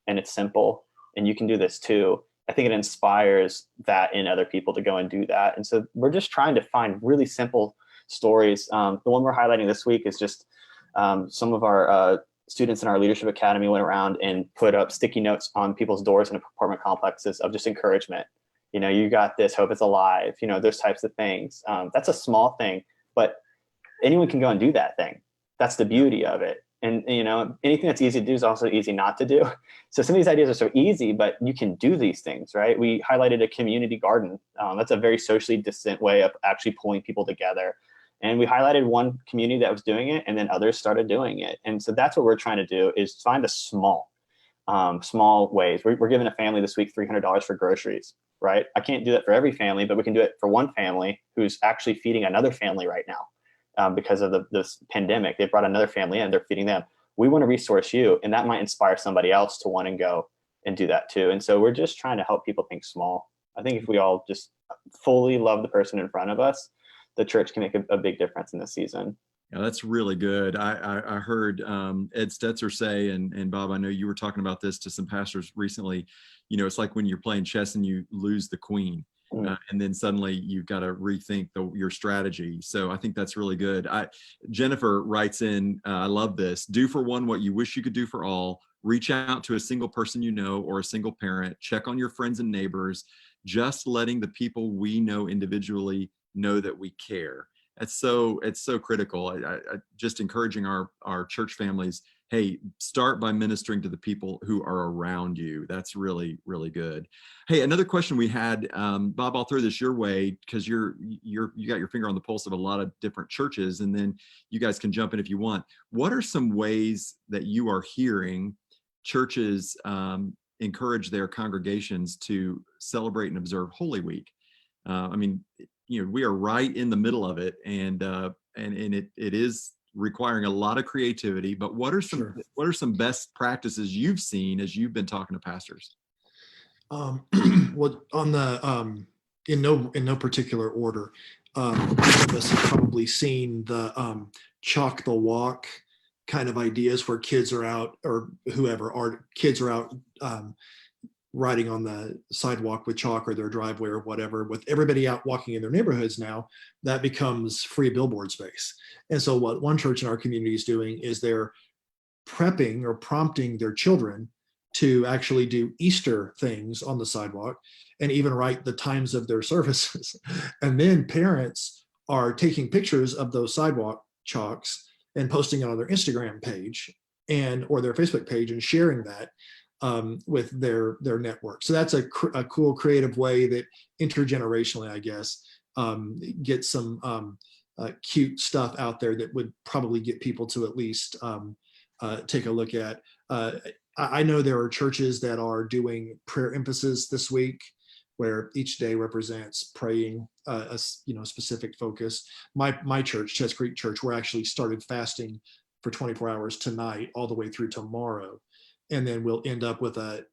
and it's simple, and you can do this too, I think it inspires that in other people to go and do that. And so we're just trying to find really simple stories. The one we're highlighting this week is just some of our students in our leadership academy went around and put up sticky notes on people's doors in apartment complexes of just encouragement. You got this, hope is alive, those types of things. That's a small thing, but anyone can go and do that thing. That's the beauty of it. And, anything that's easy to do is also easy not to do. So some of these ideas are so easy, but you can do these things, right? We highlighted a community garden. That's a very socially distant way of actually pulling people together. And we highlighted one community that was doing it, and then others started doing it. And so that's what we're trying to do, is find a small ways. We're giving a family this week $300 for groceries, right? I can't do that for every family, but we can do it for one family who's actually feeding another family right now. Because of this pandemic, they brought another family in, they're feeding them. We want to resource you, and that might inspire somebody else to want to go and do that too. And so we're just trying to help people think small. I think if we all just fully love the person in front of us, the church can make a big difference in this season. Yeah, that's really good. I heard Ed Stetzer say, and Bob, I know you were talking about this to some pastors recently, it's like when you're playing chess and you lose the queen. And then suddenly you've got to rethink your strategy. So I think that's really good. Jennifer writes in, I love this. Do for one what you wish you could do for all. Reach out to a single person or a single parent. Check on your friends and neighbors. Just letting the people we know individually know that we care. It's so critical. I just encouraging our church families, hey, start by ministering to the people who are around you. That's really, really good. Hey, another question we had, Bob, I'll throw this your way because you got your finger on the pulse of a lot of different churches, and then you guys can jump in if you want. What are some ways that you are hearing churches encourage their congregations to celebrate and observe Holy Week? I mean, we are right in the middle of it, and it is requiring a lot of creativity. But what are some best practices you've seen as you've been talking to pastors? Well, on the in no particular order, most of us have probably seen the chalk the walk kind of ideas where kids are out, or kids are out riding on the sidewalk with chalk or their driveway or whatever. With everybody out walking in their neighborhoods now, that becomes free billboard space. And so what one church in our community is doing is they're prepping or prompting their children to actually do Easter things on the sidewalk and even write the times of their services. And then parents are taking pictures of those sidewalk chalks and posting it on their Instagram page or their Facebook page and sharing that with their network. So that's a cool creative way that intergenerationally, I guess, get some cute stuff out there that would probably get people to at least take a look at. I know there are churches that are doing prayer emphasis this week, where each day represents praying a specific focus. My church, Chess Creek Church, we're actually started fasting for 24 hours tonight, all the way through tomorrow, and then we'll end up with an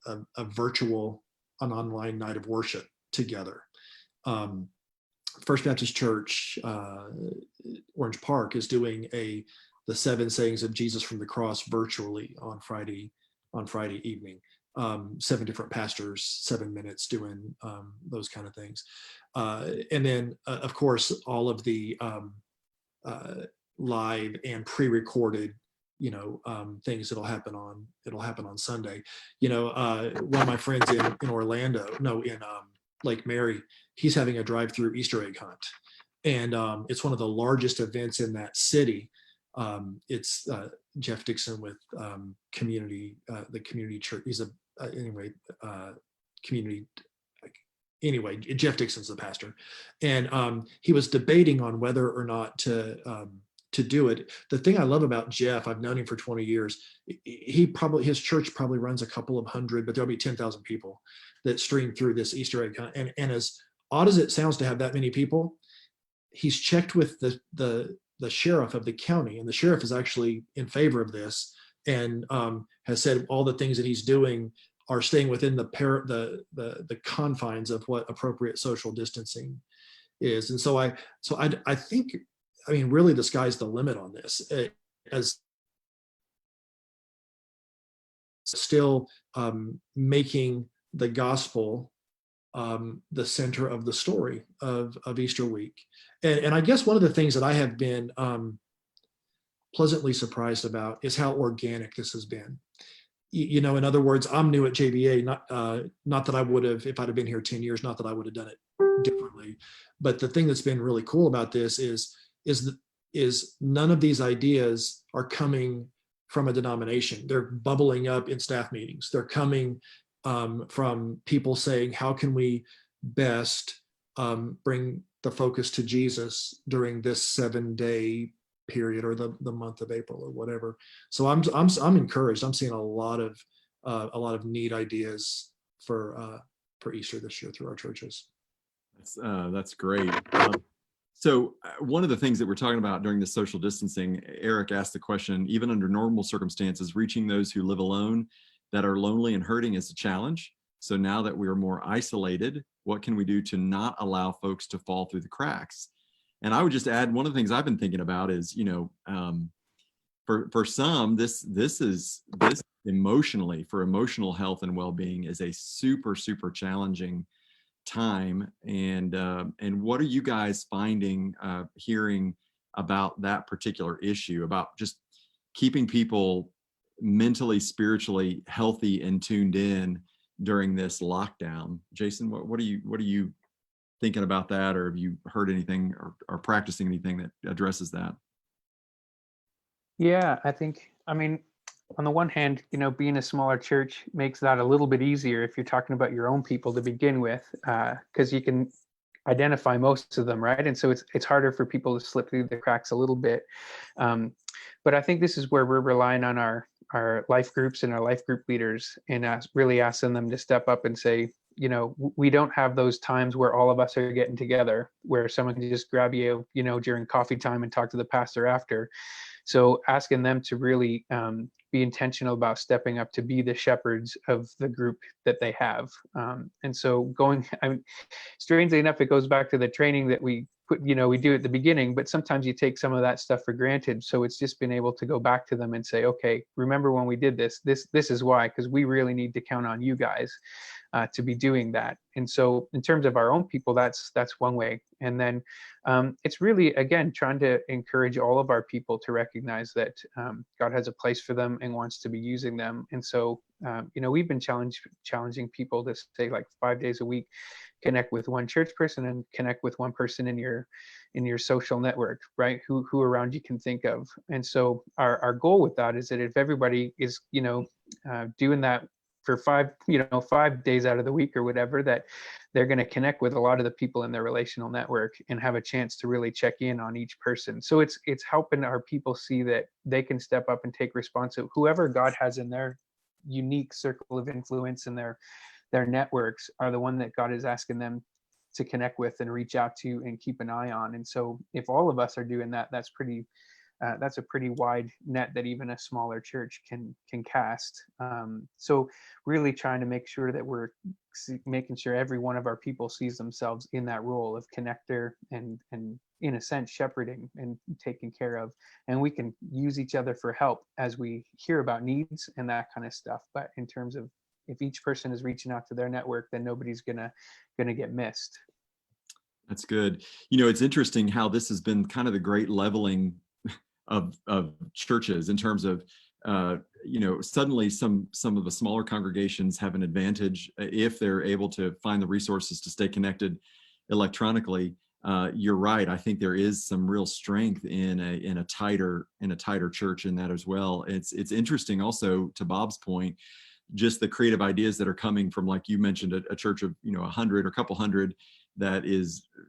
online night of worship together. First Baptist Church, Orange Park, is doing the 7 sayings of Jesus from the cross virtually on Friday evening. 7 different pastors, 7 minutes doing those kind of things. And then, of course, all of the live and pre-recorded things that'll happen on Sunday. One of my friends in Lake Mary, he's having a drive-through Easter egg hunt, and it's one of the largest events in that city. It's Jeff Dixon with the community church. He's Jeff Dixon's the pastor, and he was debating on whether or not to do it. The thing I love about Jeff, I've known him for 20 years. His church probably runs a couple of hundred, but there'll be 10,000 people that stream through this Easter egg hunt. And as odd as it sounds to have that many people, he's checked with the sheriff of the county, and the sheriff is actually in favor of this, and has said all the things that he's doing are staying within the confines of what appropriate social distancing is. And so I think, really the sky's the limit on this, as still making the gospel the center of the story of Easter week. And I guess one of the things that I have been pleasantly surprised about is how organic this has been. In other words, I'm new at JBA, not that I would have, if I'd have been here 10 years, not that I would have done it differently. But the thing that's been really cool about this is none of these ideas are coming from a denomination. They're bubbling up in staff meetings. They're coming from people saying, how can we best bring the focus to Jesus during this 7-day period, or the month of April, or whatever. So I'm encouraged. I'm seeing a lot of neat ideas for Easter this year through our churches. That's great. So one of the things that we're talking about during the social distancing, Eric asked the question, even under normal circumstances, reaching those who live alone that are lonely and hurting is a challenge. So now that we're more isolated, what can we do to not allow folks to fall through the cracks? And I would just add, one of the things I've been thinking about is, for some, this emotionally, for emotional health and well-being, is a super, super challenging time. And what are you guys finding, hearing about that particular issue, about just keeping people mentally, spiritually healthy and tuned in during this lockdown? Jason, what are you thinking about that, or have you heard anything or practicing anything that addresses that? Yeah, I mean, on the one hand, being a smaller church makes that a little bit easier if you're talking about your own people to begin with, because you can identify most of them, right? And so it's harder for people to slip through the cracks a little bit. Um, but I think this is where we're relying on our life groups and our life group leaders, and really asking them to step up and say, we don't have those times where all of us are getting together, where someone can just grab you, during coffee time and talk to the pastor after. So asking them to really be intentional about stepping up to be the shepherds of the group that they have. And so strangely enough, it goes back to the training that we do at the beginning, but sometimes you take some of that stuff for granted. So it's just been able to go back to them and say, okay, remember when we did this is why, because we really need to count on you guys to be doing that. And so in terms of our own people, that's one way. And then it's really, again, trying to encourage all of our people to recognize that God has a place for them and wants to be using them. And so, we've been challenging people to say, like, 5 days a week, connect with one church person and connect with one person in your social network, right? Who around you can think of. And so our goal with that is that if everybody is, doing that for 5 days out of the week or whatever, that they're going to connect with a lot of the people in their relational network and have a chance to really check in on each person. So it's helping our people see that they can step up and take responsibility. Whoever God has in their unique circle of influence and their networks are the one that God is asking them to connect with and reach out to and keep an eye on. And so if all of us are doing that, that's a pretty wide net that even a smaller church can cast. So really trying to make sure that we're making sure every one of our people sees themselves in that role of connector and in a sense shepherding and taking care of, and we can use each other for help as we hear about needs and that kind of stuff. But in terms of if each person is reaching out to their network, then nobody's gonna get missed. That's good. It's interesting how this has been kind of the great leveling of churches in terms of suddenly some of the smaller congregations have an advantage if they're able to find the resources to stay connected electronically. You're right. I think there is some real strength in a tighter church in that as well. It's interesting also, to Bob's point, just the creative ideas that are coming from, like you mentioned, a church of 100 or a couple hundred that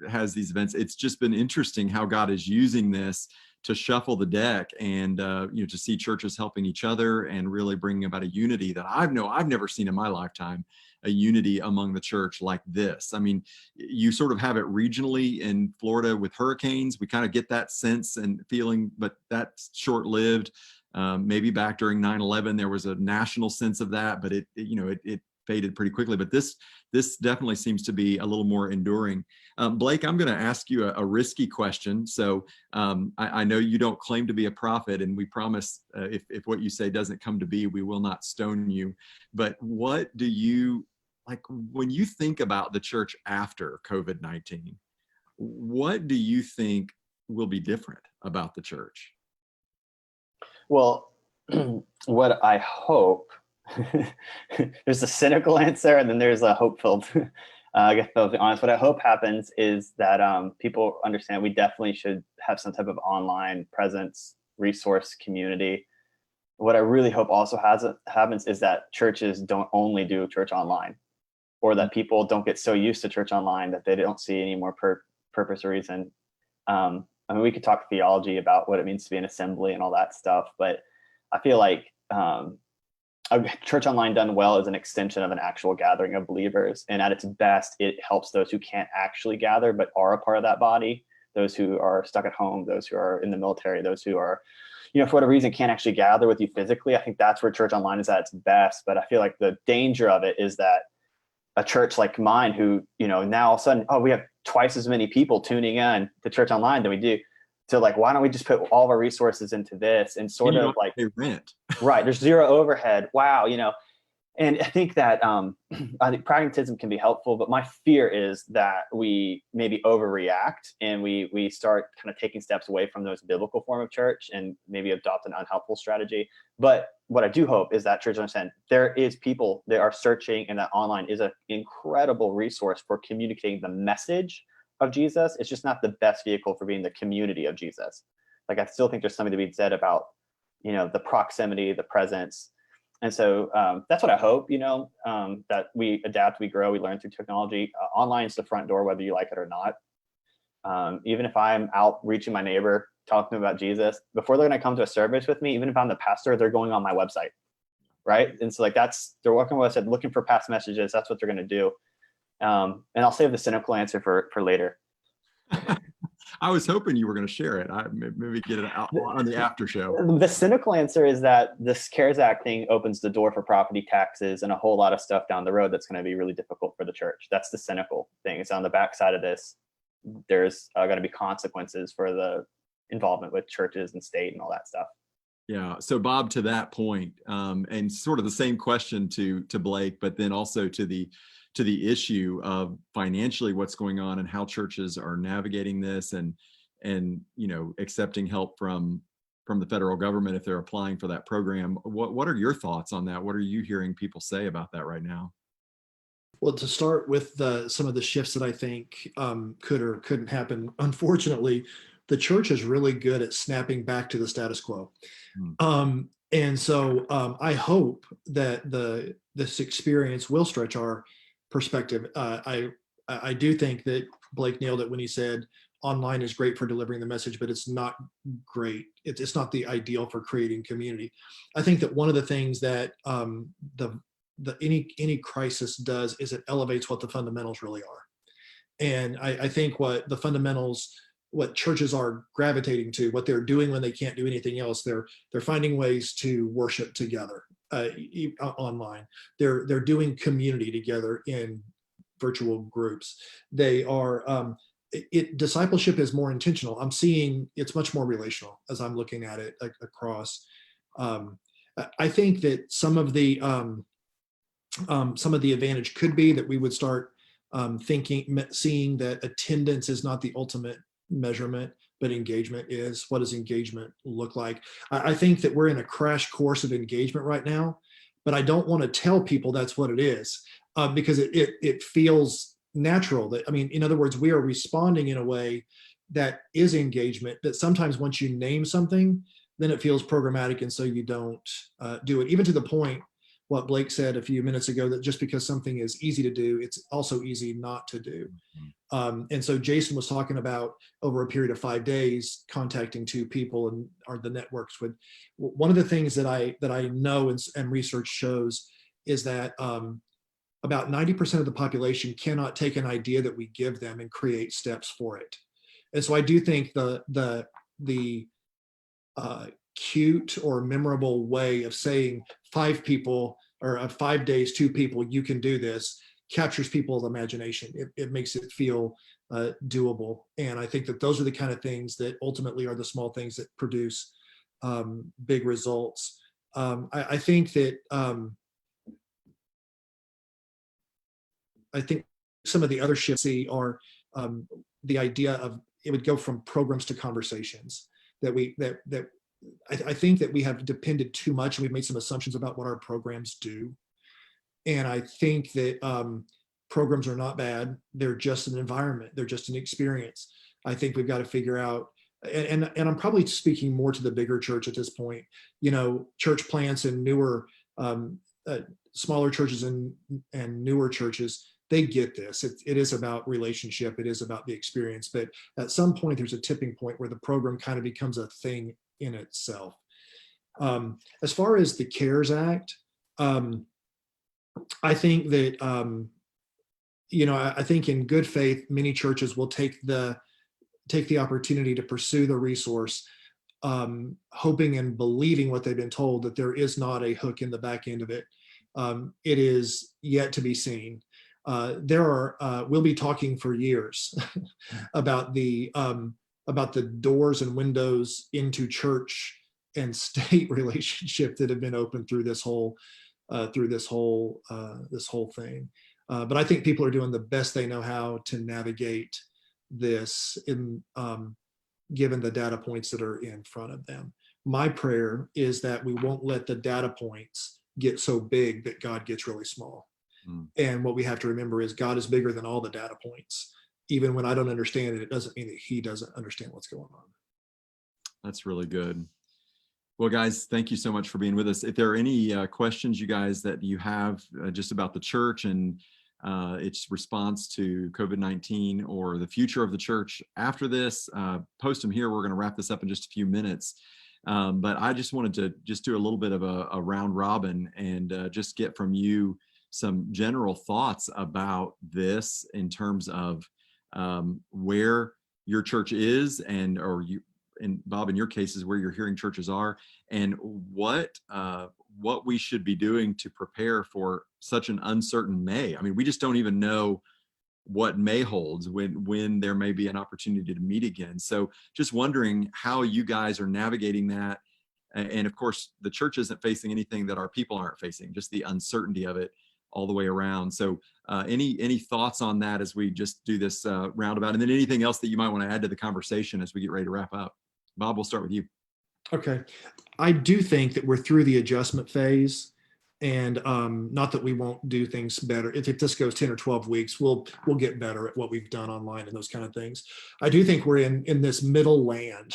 has these events. It's just been interesting how God is using this to shuffle the deck and to see churches helping each other and really bringing about a unity that I've never seen in my lifetime, a unity among the church like this. I mean, you sort of have it regionally in Florida with hurricanes. We kind of get that sense and feeling, but that's short-lived. Maybe back during 9/11, there was a national sense of that, but it faded pretty quickly. But this definitely seems to be a little more enduring. Blake, I'm going to ask you a risky question. So I know you don't claim to be a prophet, and we promise if what you say doesn't come to be, we will not stone you. But what do you, like, when you think about the church after COVID-19, what do you think will be different about the church? Well, what I hope, there's a cynical answer and then there's a hope-filled. I guess I'll be honest. What I hope happens is that people understand we definitely should have some type of online presence, resource, community. What I really hope also happens is that churches don't only do church online, or that people don't get so used to church online that they don't see any more purpose or reason. I mean, we could talk theology about what it means to be an assembly and all that stuff, but I feel like a church online done well is an extension of an actual gathering of believers. And at its best, it helps those who can't actually gather but are a part of that body, those who are stuck at home, those who are in the military, those who are, for whatever reason, can't actually gather with you physically. I think that's where church online is at its best. But I feel like the danger of it is that a church like mine, who, now all of a sudden, we have twice as many people tuning in to church online than we do. So, like, why don't we just put all of our resources into this and sort of like pay rent? Right. There's zero overhead. Wow. And I think that I think pragmatism can be helpful, but my fear is that we maybe overreact and we start kind of taking steps away from those biblical form of church and maybe adopt an unhelpful strategy. But what I do hope is that churches understand there is people that are searching, and that online is an incredible resource for communicating the message of Jesus. It's just not the best vehicle for being the community of Jesus. Like, I still think there's something to be said about, the proximity, the presence. And so that's what I hope, that we adapt, we grow, we learn through technology. Online is the front door, whether you like it or not. Even if I'm out reaching my neighbor, talking about Jesus, before they're going to come to a service with me, even if I'm the pastor, they're going on my website, right? And so they're working with us, looking for past messages. That's what they're going to do. And I'll save the cynical answer for later. I was hoping you were going to share it. I maybe get it out on the after show. The cynical answer is that this CARES Act thing opens the door for property taxes and a whole lot of stuff down the road that's going to be really difficult for the church. That's the cynical thing. It's on the backside of this. There's going to be consequences for the involvement with churches and state and all that stuff. Yeah. So Bob, to that point, and sort of the same question to Blake, but then also to the issue of financially what's going on and how churches are navigating this and accepting help from the federal government if they're applying for that program. What are your thoughts on that? What are you hearing people say about that right now? Well, to start with some of the shifts that I think could or couldn't happen, unfortunately, the church is really good at snapping back to the status quo. And so I hope that this experience will stretch our perspective. I do think that Blake nailed it when he said online is great for delivering the message, but it's not great. It's not the ideal for creating community. I think that one of the things that any crisis does is it elevates what the fundamentals really are. And I think what the fundamentals, what churches are gravitating to, what they're doing when they can't do anything else, they're finding ways to worship together online. They're doing community together in virtual groups. They are discipleship is more intentional. I'm seeing it's much more relational as I'm looking at it across. I think that some of the advantage could be that we would start seeing that attendance is not the ultimate measurement, but engagement is. What does engagement look like? I think that we're in a crash course of engagement right now, but I don't want to tell people that's what it is because it feels natural. That, I mean, in other words, we are responding in a way that is engagement, that sometimes once you name something, then it feels programmatic, and so you don't do it. Even to the point, what Blake said a few minutes ago, that just because something is easy to do, it's also easy not to do. And so Jason was talking about over a period of 5 days, contacting 2 people, and the networks would. One of the things that I know and research shows is that about 90% of the population cannot take an idea that we give them and create steps for it. And so I do think the cute or memorable way of saying 5 people or 5 days, 2 people, you can do this, captures people's imagination. It makes it feel doable. And I think that those are the kind of things that ultimately are the small things that produce big results. I think that I think some of the other shifts are the idea of it would go from programs to conversations. I think that we have depended too much, and we've made some assumptions about what our programs do. And I think that programs are not bad. They're just an environment. They're just an experience. I think we've got to figure out, and I'm probably speaking more to the bigger church at this point, church plants and newer, smaller churches and newer churches, they get this. It is about relationship. It is about the experience. But at some point, there's a tipping point where the program kind of becomes a thing in itself. As far as the CARES Act, I think that, I think in good faith, many churches will take the opportunity to pursue the resource, hoping and believing what they've been told, that there is not a hook in the back end of it. It is yet to be seen. We'll be talking for years about the doors and windows into church and state relationship that have been opened through this whole through this whole thing. But I think people are doing the best they know how to navigate this in given the data points that are in front of them. My prayer is that we won't let the data points get so big that God gets really small. Mm. And what we have to remember is God is bigger than all the data points. Even when I don't understand it, it doesn't mean that he doesn't understand what's going on. That's really good. Well, guys, thank you so much for being with us. If there are any questions, you guys, that you have just about the church and its response to COVID-19 or the future of the church after this, post them here. We're going to wrap this up in just a few minutes. But I just wanted to just do a little bit of a round robin and just get from you some general thoughts about this in terms of where your church is or you, and Bob, in your cases, where you're hearing churches are, and what we should be doing to prepare for such an uncertain May. I mean, we just don't even know what May holds when there may be an opportunity to meet again. So just wondering how you guys are navigating that. And of course, the church isn't facing anything that our people aren't facing, just the uncertainty of it all the way around. So any thoughts on that as we just do this roundabout? And then anything else that you might want to add to the conversation as we get ready to wrap up? Bob, we'll start with you. Okay. I do think that we're through the adjustment phase, and not that we won't do things better. If this goes 10 or 12 weeks, we'll get better at what we've done online and those kind of things. I do think we're in this middle land.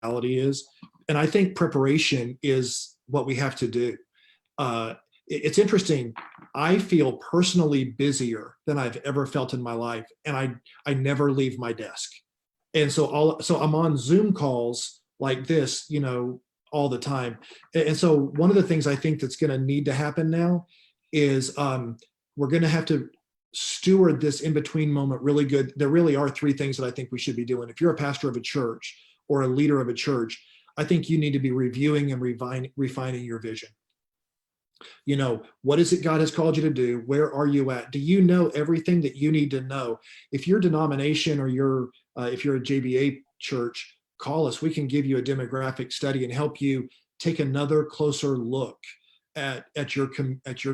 Reality is, and I think preparation is what we have to do. It's interesting. I feel personally busier than I've ever felt in my life, and I never leave my desk. And so I'm on Zoom calls like this, all the time. And so one of the things I think that's going to need to happen now is we're going to have to steward this in-between moment really good. There really are three things that I think we should be doing. If you're a pastor of a church or a leader of a church, I think you need to be reviewing and refining your vision. What is it God has called you to do? Where are you at? Do you know everything that you need to know? If your denomination or if you're a JBA church, call us. We can give you a demographic study and help you take another closer look at your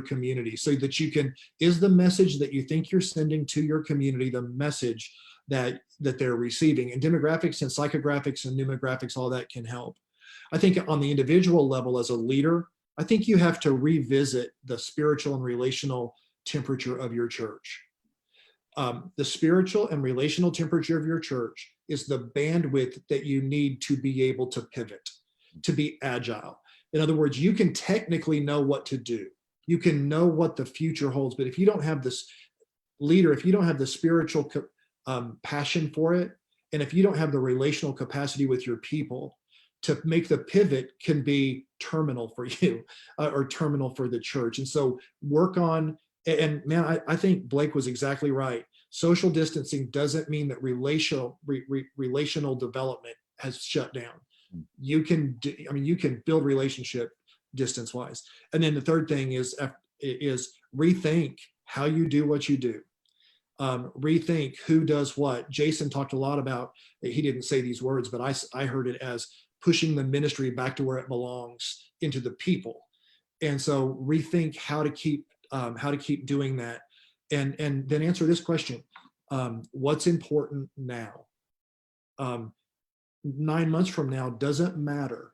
community, so that you can, is the message that you think you're sending to your community the message that they're receiving? And demographics and psychographics and demographics, all that can help. I think on the individual level as a leader, I think you have to revisit the spiritual and relational temperature of your church. The spiritual and relational temperature of your church is the bandwidth that you need to be able to pivot, to be agile. In other words, you can technically know what to do. You can know what the future holds, but if you don't have this leader, if you don't have the spiritual passion for it, and if you don't have the relational capacity with your people, to make the pivot can be terminal for you or terminal for the church. And so work on, and man, I think Blake was exactly right. Social distancing doesn't mean that relational development has shut down. You can build relationship distance wise. And then the third thing is rethink how you do what you do. Rethink who does what. Jason talked a lot about, he didn't say these words, but I heard it as pushing the ministry back to where it belongs, into the people. And so rethink how to keep doing that. And then answer this question. What's important now? 9 months from now doesn't matter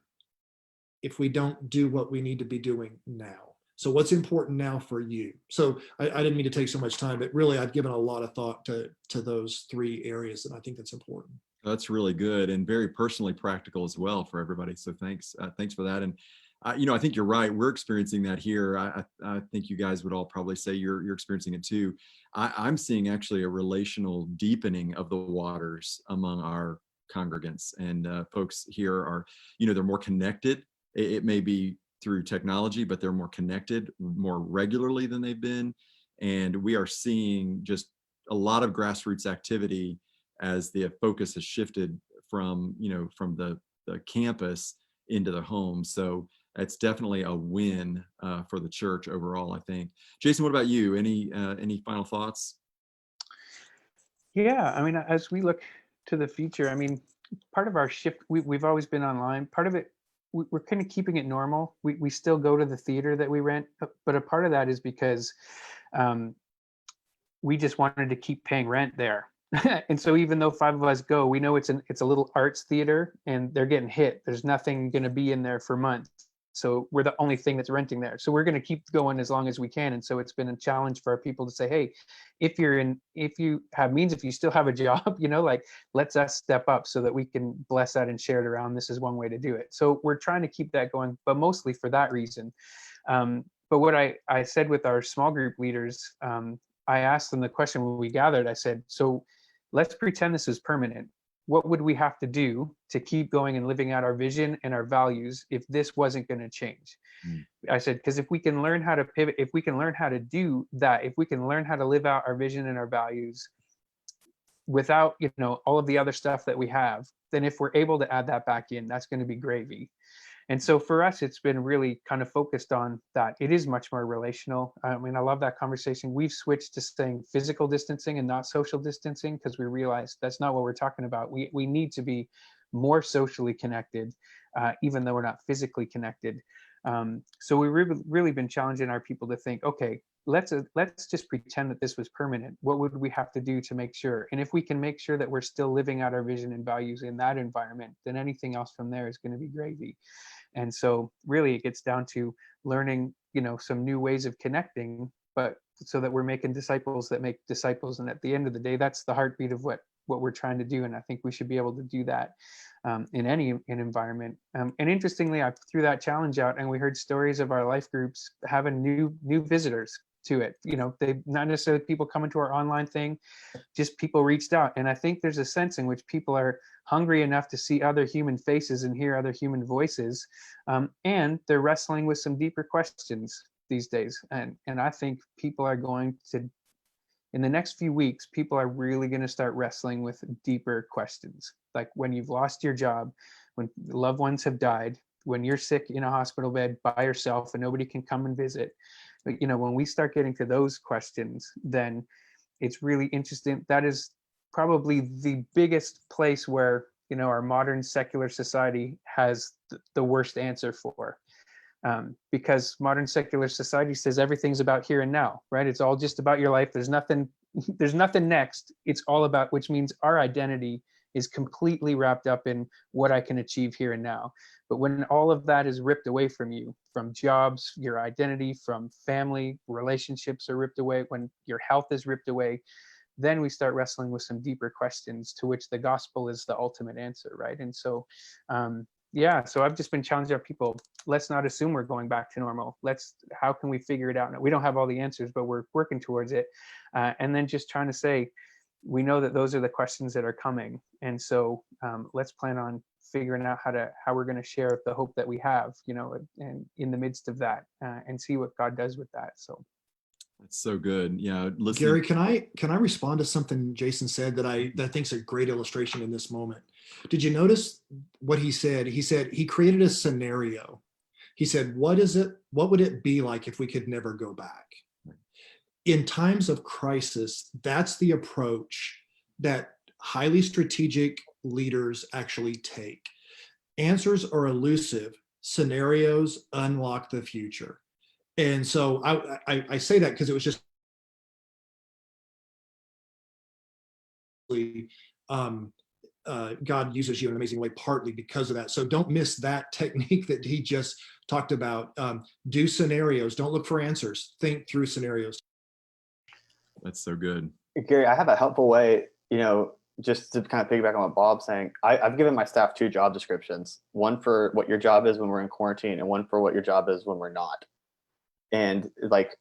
if we don't do what we need to be doing now. So what's important now for you? So I didn't mean to take so much time, but really I've given a lot of thought to those three areas, and I think that's important. That's really good and very personally practical as well for everybody. So thanks for that. And I think you're right. We're experiencing that here. I think you guys would all probably say you're experiencing it too. I'm seeing actually a relational deepening of the waters among our congregants, and folks here are, they're more connected. It may be through technology, but they're more connected more regularly than they've been. And we are seeing just a lot of grassroots activity as the focus has shifted from the campus into the home. So it's definitely a win for the church overall, I think. Jason, what about you? Any final thoughts? Yeah, I mean, as we look to the future, I mean, part of our shift, we've always been online. Part of it we're kind of keeping it normal. We still go to the theater that we rent, but a part of that is because we just wanted to keep paying rent there. And so even though 5 of us go, we know it's a little arts theater and they're getting hit. There's nothing going to be in there for months. So we're the only thing that's renting there. So we're going to keep going as long as we can. And so it's been a challenge for our people to say, hey, if you have means, if you still have a job, like let's us step up so that we can bless that and share it around. This is one way to do it. So we're trying to keep that going, but mostly for that reason. But what I said with our small group leaders, I asked them the question when we gathered. I said, so let's pretend this is permanent. What would we have to do to keep going and living out our vision and our values if this wasn't going to change? I said, because if we can learn how to pivot, if we can learn how to do that, if we can learn how to live out our vision and our values without, all of the other stuff that we have, then if we're able to add that back in, that's going to be gravy. And so for us, it's been really kind of focused on that. It is much more relational. I mean, I love that conversation. We've switched to saying physical distancing and not social distancing because we realize that's not what we're talking about. We need to be more socially connected, even though we're not physically connected. So we've really been challenging our people to think, okay, let's just pretend that this was permanent. What would we have to do to make sure? And if we can make sure that we're still living out our vision and values in that environment, then anything else from there is going to be gravy. And so really it gets down to learning, some new ways of connecting, but so that we're making disciples that make disciples. And at the end of the day, that's the heartbeat of what we're trying to do. And I think we should be able to do that in any environment. And interestingly, I threw that challenge out and we heard stories of our life groups having new visitors to it. They not necessarily people coming to our online thing, just people reached out. And I think there's a sense in which people are hungry enough to see other human faces and hear other human voices. And they're wrestling with some deeper questions these days. And I think people are going to, in the next few weeks, people are really going to start wrestling with deeper questions. Like when you've lost your job, when loved ones have died, when you're sick in a hospital bed by yourself and nobody can come and visit. But, when we start getting to those questions, then it's really interesting. That is probably the biggest place where, our modern secular society has the worst answer for. Because modern secular society says everything's about here and now, right? It's all just about your life. There's nothing next. It's all about, which means our identity is completely wrapped up in what I can achieve here and now. But when all of that is ripped away from you, from jobs, your identity, from family, relationships are ripped away, when your health is ripped away, then we start wrestling with some deeper questions to which the gospel is the ultimate answer, right? And so, so I've just been challenging our people, let's not assume we're going back to normal. How can we figure it out? We don't have all the answers, but we're working towards it. And then just trying to say, we know that those are the questions that are coming. And so let's plan on figuring out how we're going to share the hope that we have, and in the midst of that, and see what God does with that. So that's so good. Yeah. Gary, can I respond to something Jason said that I think is a great illustration in this moment? Did you notice what he said? He said he created a scenario. He said, what would it be like if we could never go back? In times of crisis, that's the approach that highly strategic leaders actually take. Answers are elusive. Scenarios unlock the future. And so I say that because it was just God uses you in an amazing way, partly because of that. So don't miss that technique that he just talked about. Do scenarios. Don't look for answers. Think through scenarios. That's so good. Gary, I have a helpful way, just to kind of piggyback on what Bob's saying. I've given my staff 2 job descriptions, one for what your job is when we're in quarantine and one for what your job is when we're not. And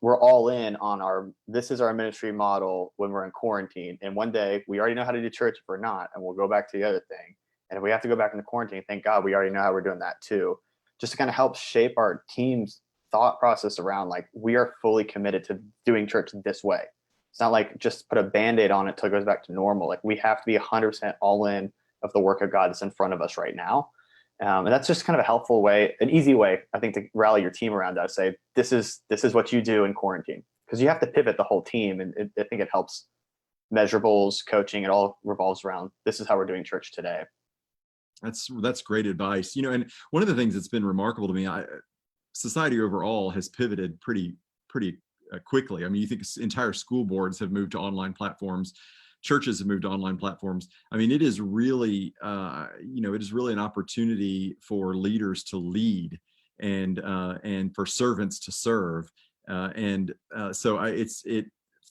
we're all in on this is our ministry model when we're in quarantine. And one day we already know how to do church if we're not, and we'll go back to the other thing. And if we have to go back into quarantine, thank God we already know how we're doing that too. Just to kind of help shape our team's thought process around we are fully committed to doing church this way. It's not just put a Band-Aid on it till it goes back to normal. We have to be 100% all in of the work of God that's in front of us right now. And that's just kind of a helpful way, an easy way, I think, to rally your team around that. Say, this is what you do in quarantine, because you have to pivot the whole team. And I think it helps measurables, coaching, it all revolves around, this is how we're doing church today. That's great advice. And one of the things that's been remarkable to me, society overall has pivoted pretty quickly. I mean, you think entire school boards have moved to online platforms, churches have moved to online platforms. I mean, it is really, it is really an opportunity for leaders to lead and for servants to serve. It's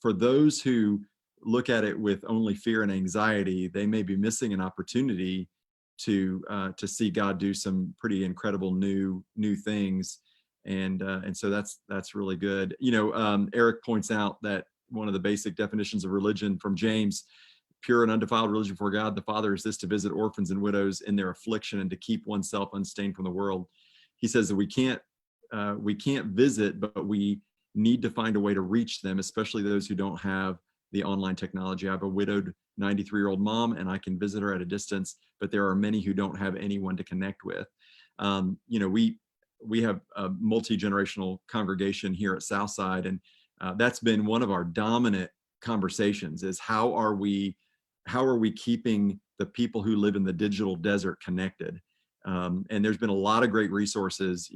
for those who look at it with only fear and anxiety, they may be missing an opportunity to see God do some pretty incredible new things. And so that's really good. Eric points out that one of the basic definitions of religion from James, pure and undefiled religion for God the Father, is this: to visit orphans and widows in their affliction and to keep oneself unstained from the world. He says that we can't visit, but we need to find a way to reach them, especially those who don't have the online technology. I have a widowed 93-year-old mom, and I can visit her at a distance, but there are many who don't have anyone to connect with. We have a multi-generational congregation here at Southside, and that's been one of our dominant conversations: is how are we keeping the people who live in the digital desert connected? And there's been a lot of great resources,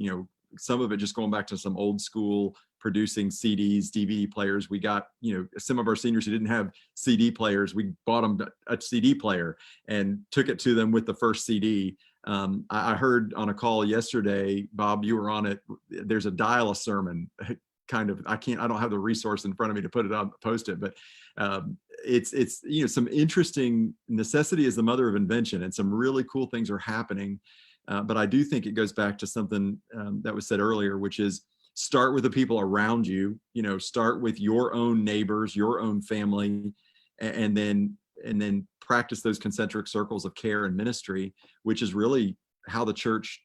some of it just going back to some old school producing CDs, DVD players. We got, some of our seniors who didn't have CD players, we bought them a CD player and took it to them with the first CD. I heard on a call yesterday, Bob, you were on it, there's a Dial-A-Sermon kind of, I don't have the resource in front of me to put it on, post it, but it's some interesting, necessity is the mother of invention, and some really cool things are happening. But I do think it goes back to something that was said earlier, which is start with the people around you, start with your own neighbors, your own family, and then practice those concentric circles of care and ministry, which is really how the church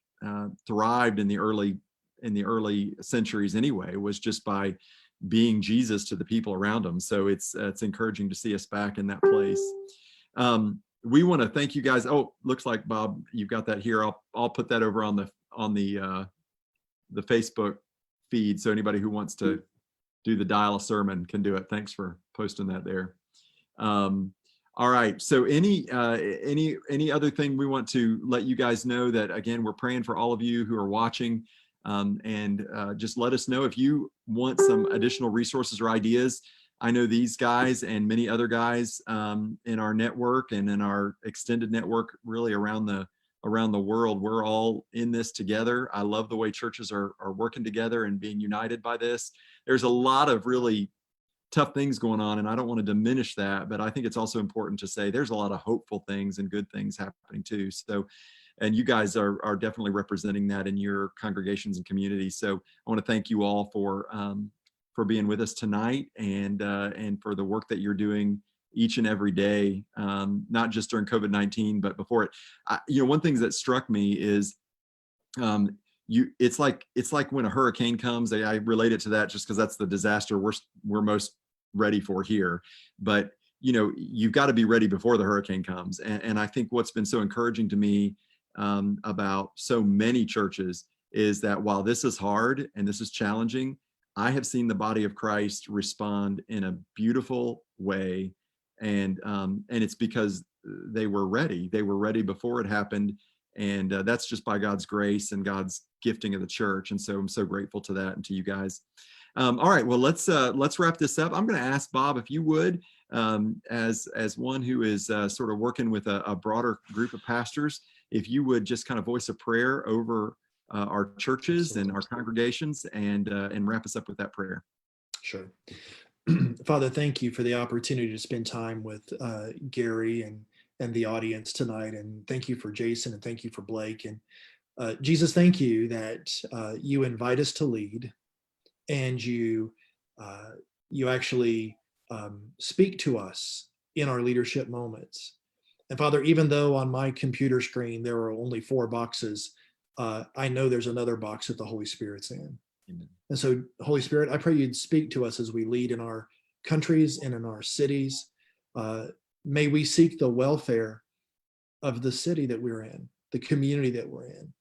thrived in the early centuries anyway, was just by being Jesus to the people around them. So it's encouraging to see us back in that place. We want to thank you guys. Oh, looks like Bob, you've got that here. I'll put that over on the Facebook feed, so anybody who wants to do the Dial-A-Sermon can do it. Thanks for posting that there. All right. So any other thing we want to let you guys know, that again, we're praying for all of you who are watching, and just let us know if you want some additional resources or ideas. I know these guys and many other guys in our network and in our extended network, really around the world, we're all in this together. I love the way churches are working together and being united by this. There's a lot of really tough things going on, and I don't want to diminish that, but I think it's also important to say there's a lot of hopeful things and good things happening too. So, and you guys are definitely representing that in your congregations and communities. So I want to thank you all for being with us tonight, and for the work that you're doing each and every day, not just during COVID-19, but before it. One thing that struck me is it's like when a hurricane comes. I relate it to that just because that's the disaster we're most ready for here. But you've got to be ready before the hurricane comes. And I think what's been so encouraging to me about so many churches is that while this is hard and this is challenging, I have seen the body of Christ respond in a beautiful way. And it's because they were ready. They were ready before it happened. And that's just by God's grace and God's gifting of the church. And so I'm so grateful to that and to you guys. All right, well, let's wrap this up. I'm going to ask Bob, if you would, as one who is sort of working with a broader group of pastors, if you would just kind of voice a prayer over our churches and our congregations, and wrap us up with that prayer. Sure. Father, thank you for the opportunity to spend time with Gary and the audience tonight. And thank you for Jason, and thank you for Blake. And Jesus, thank you that you invite us to lead, and you actually speak to us in our leadership moments. And Father, even though on my computer screen there are only 4 boxes, I know there's another box that the Holy Spirit's in. Amen. And so, Holy Spirit, I pray you'd speak to us as we lead in our countries and in our cities. May we seek the welfare of the city that we're in, the community that we're in.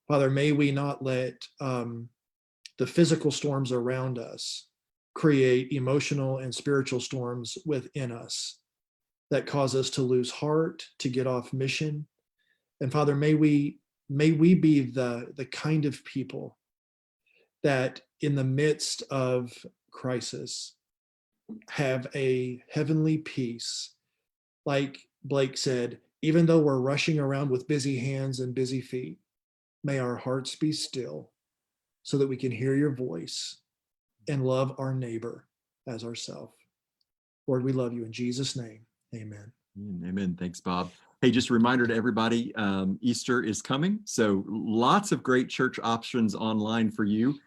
Father, may we not let the physical storms around us create emotional and spiritual storms within us that cause us to lose heart, to get off mission, And Father, may we be the kind of people that in the midst of crisis have a heavenly peace. Like Blake said, even though we're rushing around with busy hands and busy feet, may our hearts be still so that we can hear your voice and love our neighbor as ourselves. Lord, we love you in Jesus' name. Amen. Amen. Thanks, Bob. Hey, just a reminder to everybody, Easter is coming. So lots of great church options online for you.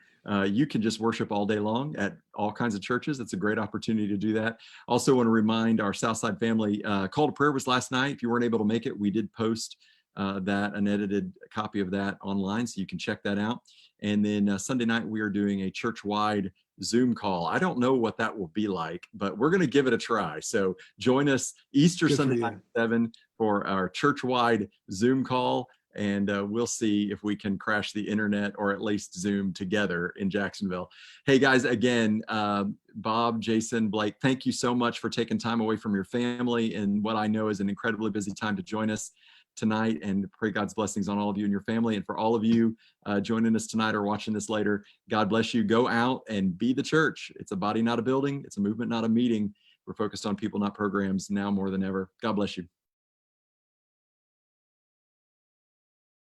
You can just worship all day long at all kinds of churches. It's a great opportunity to do that. Also want to remind our Southside family, call to prayer was last night. If you weren't able to make it, we did post an edited copy of that online, so you can check that out. And then Sunday night, we are doing a church-wide Zoom call. I don't know what that will be like, but we're going to give it a try. So join us Easter Sunday night at 7 for our church-wide Zoom call. And we'll see if we can crash the internet or at least Zoom together in Jacksonville. Hey guys, again, Bob, Jason, Blake, thank you so much for taking time away from your family and what I know is an incredibly busy time to join us tonight, and pray God's blessings on all of you and your family. And for all of you joining us tonight or watching this later, God bless you. Go out and be the church. It's a body, not a building. It's a movement, not a meeting. We're focused on people, not programs, now more than ever. God bless you.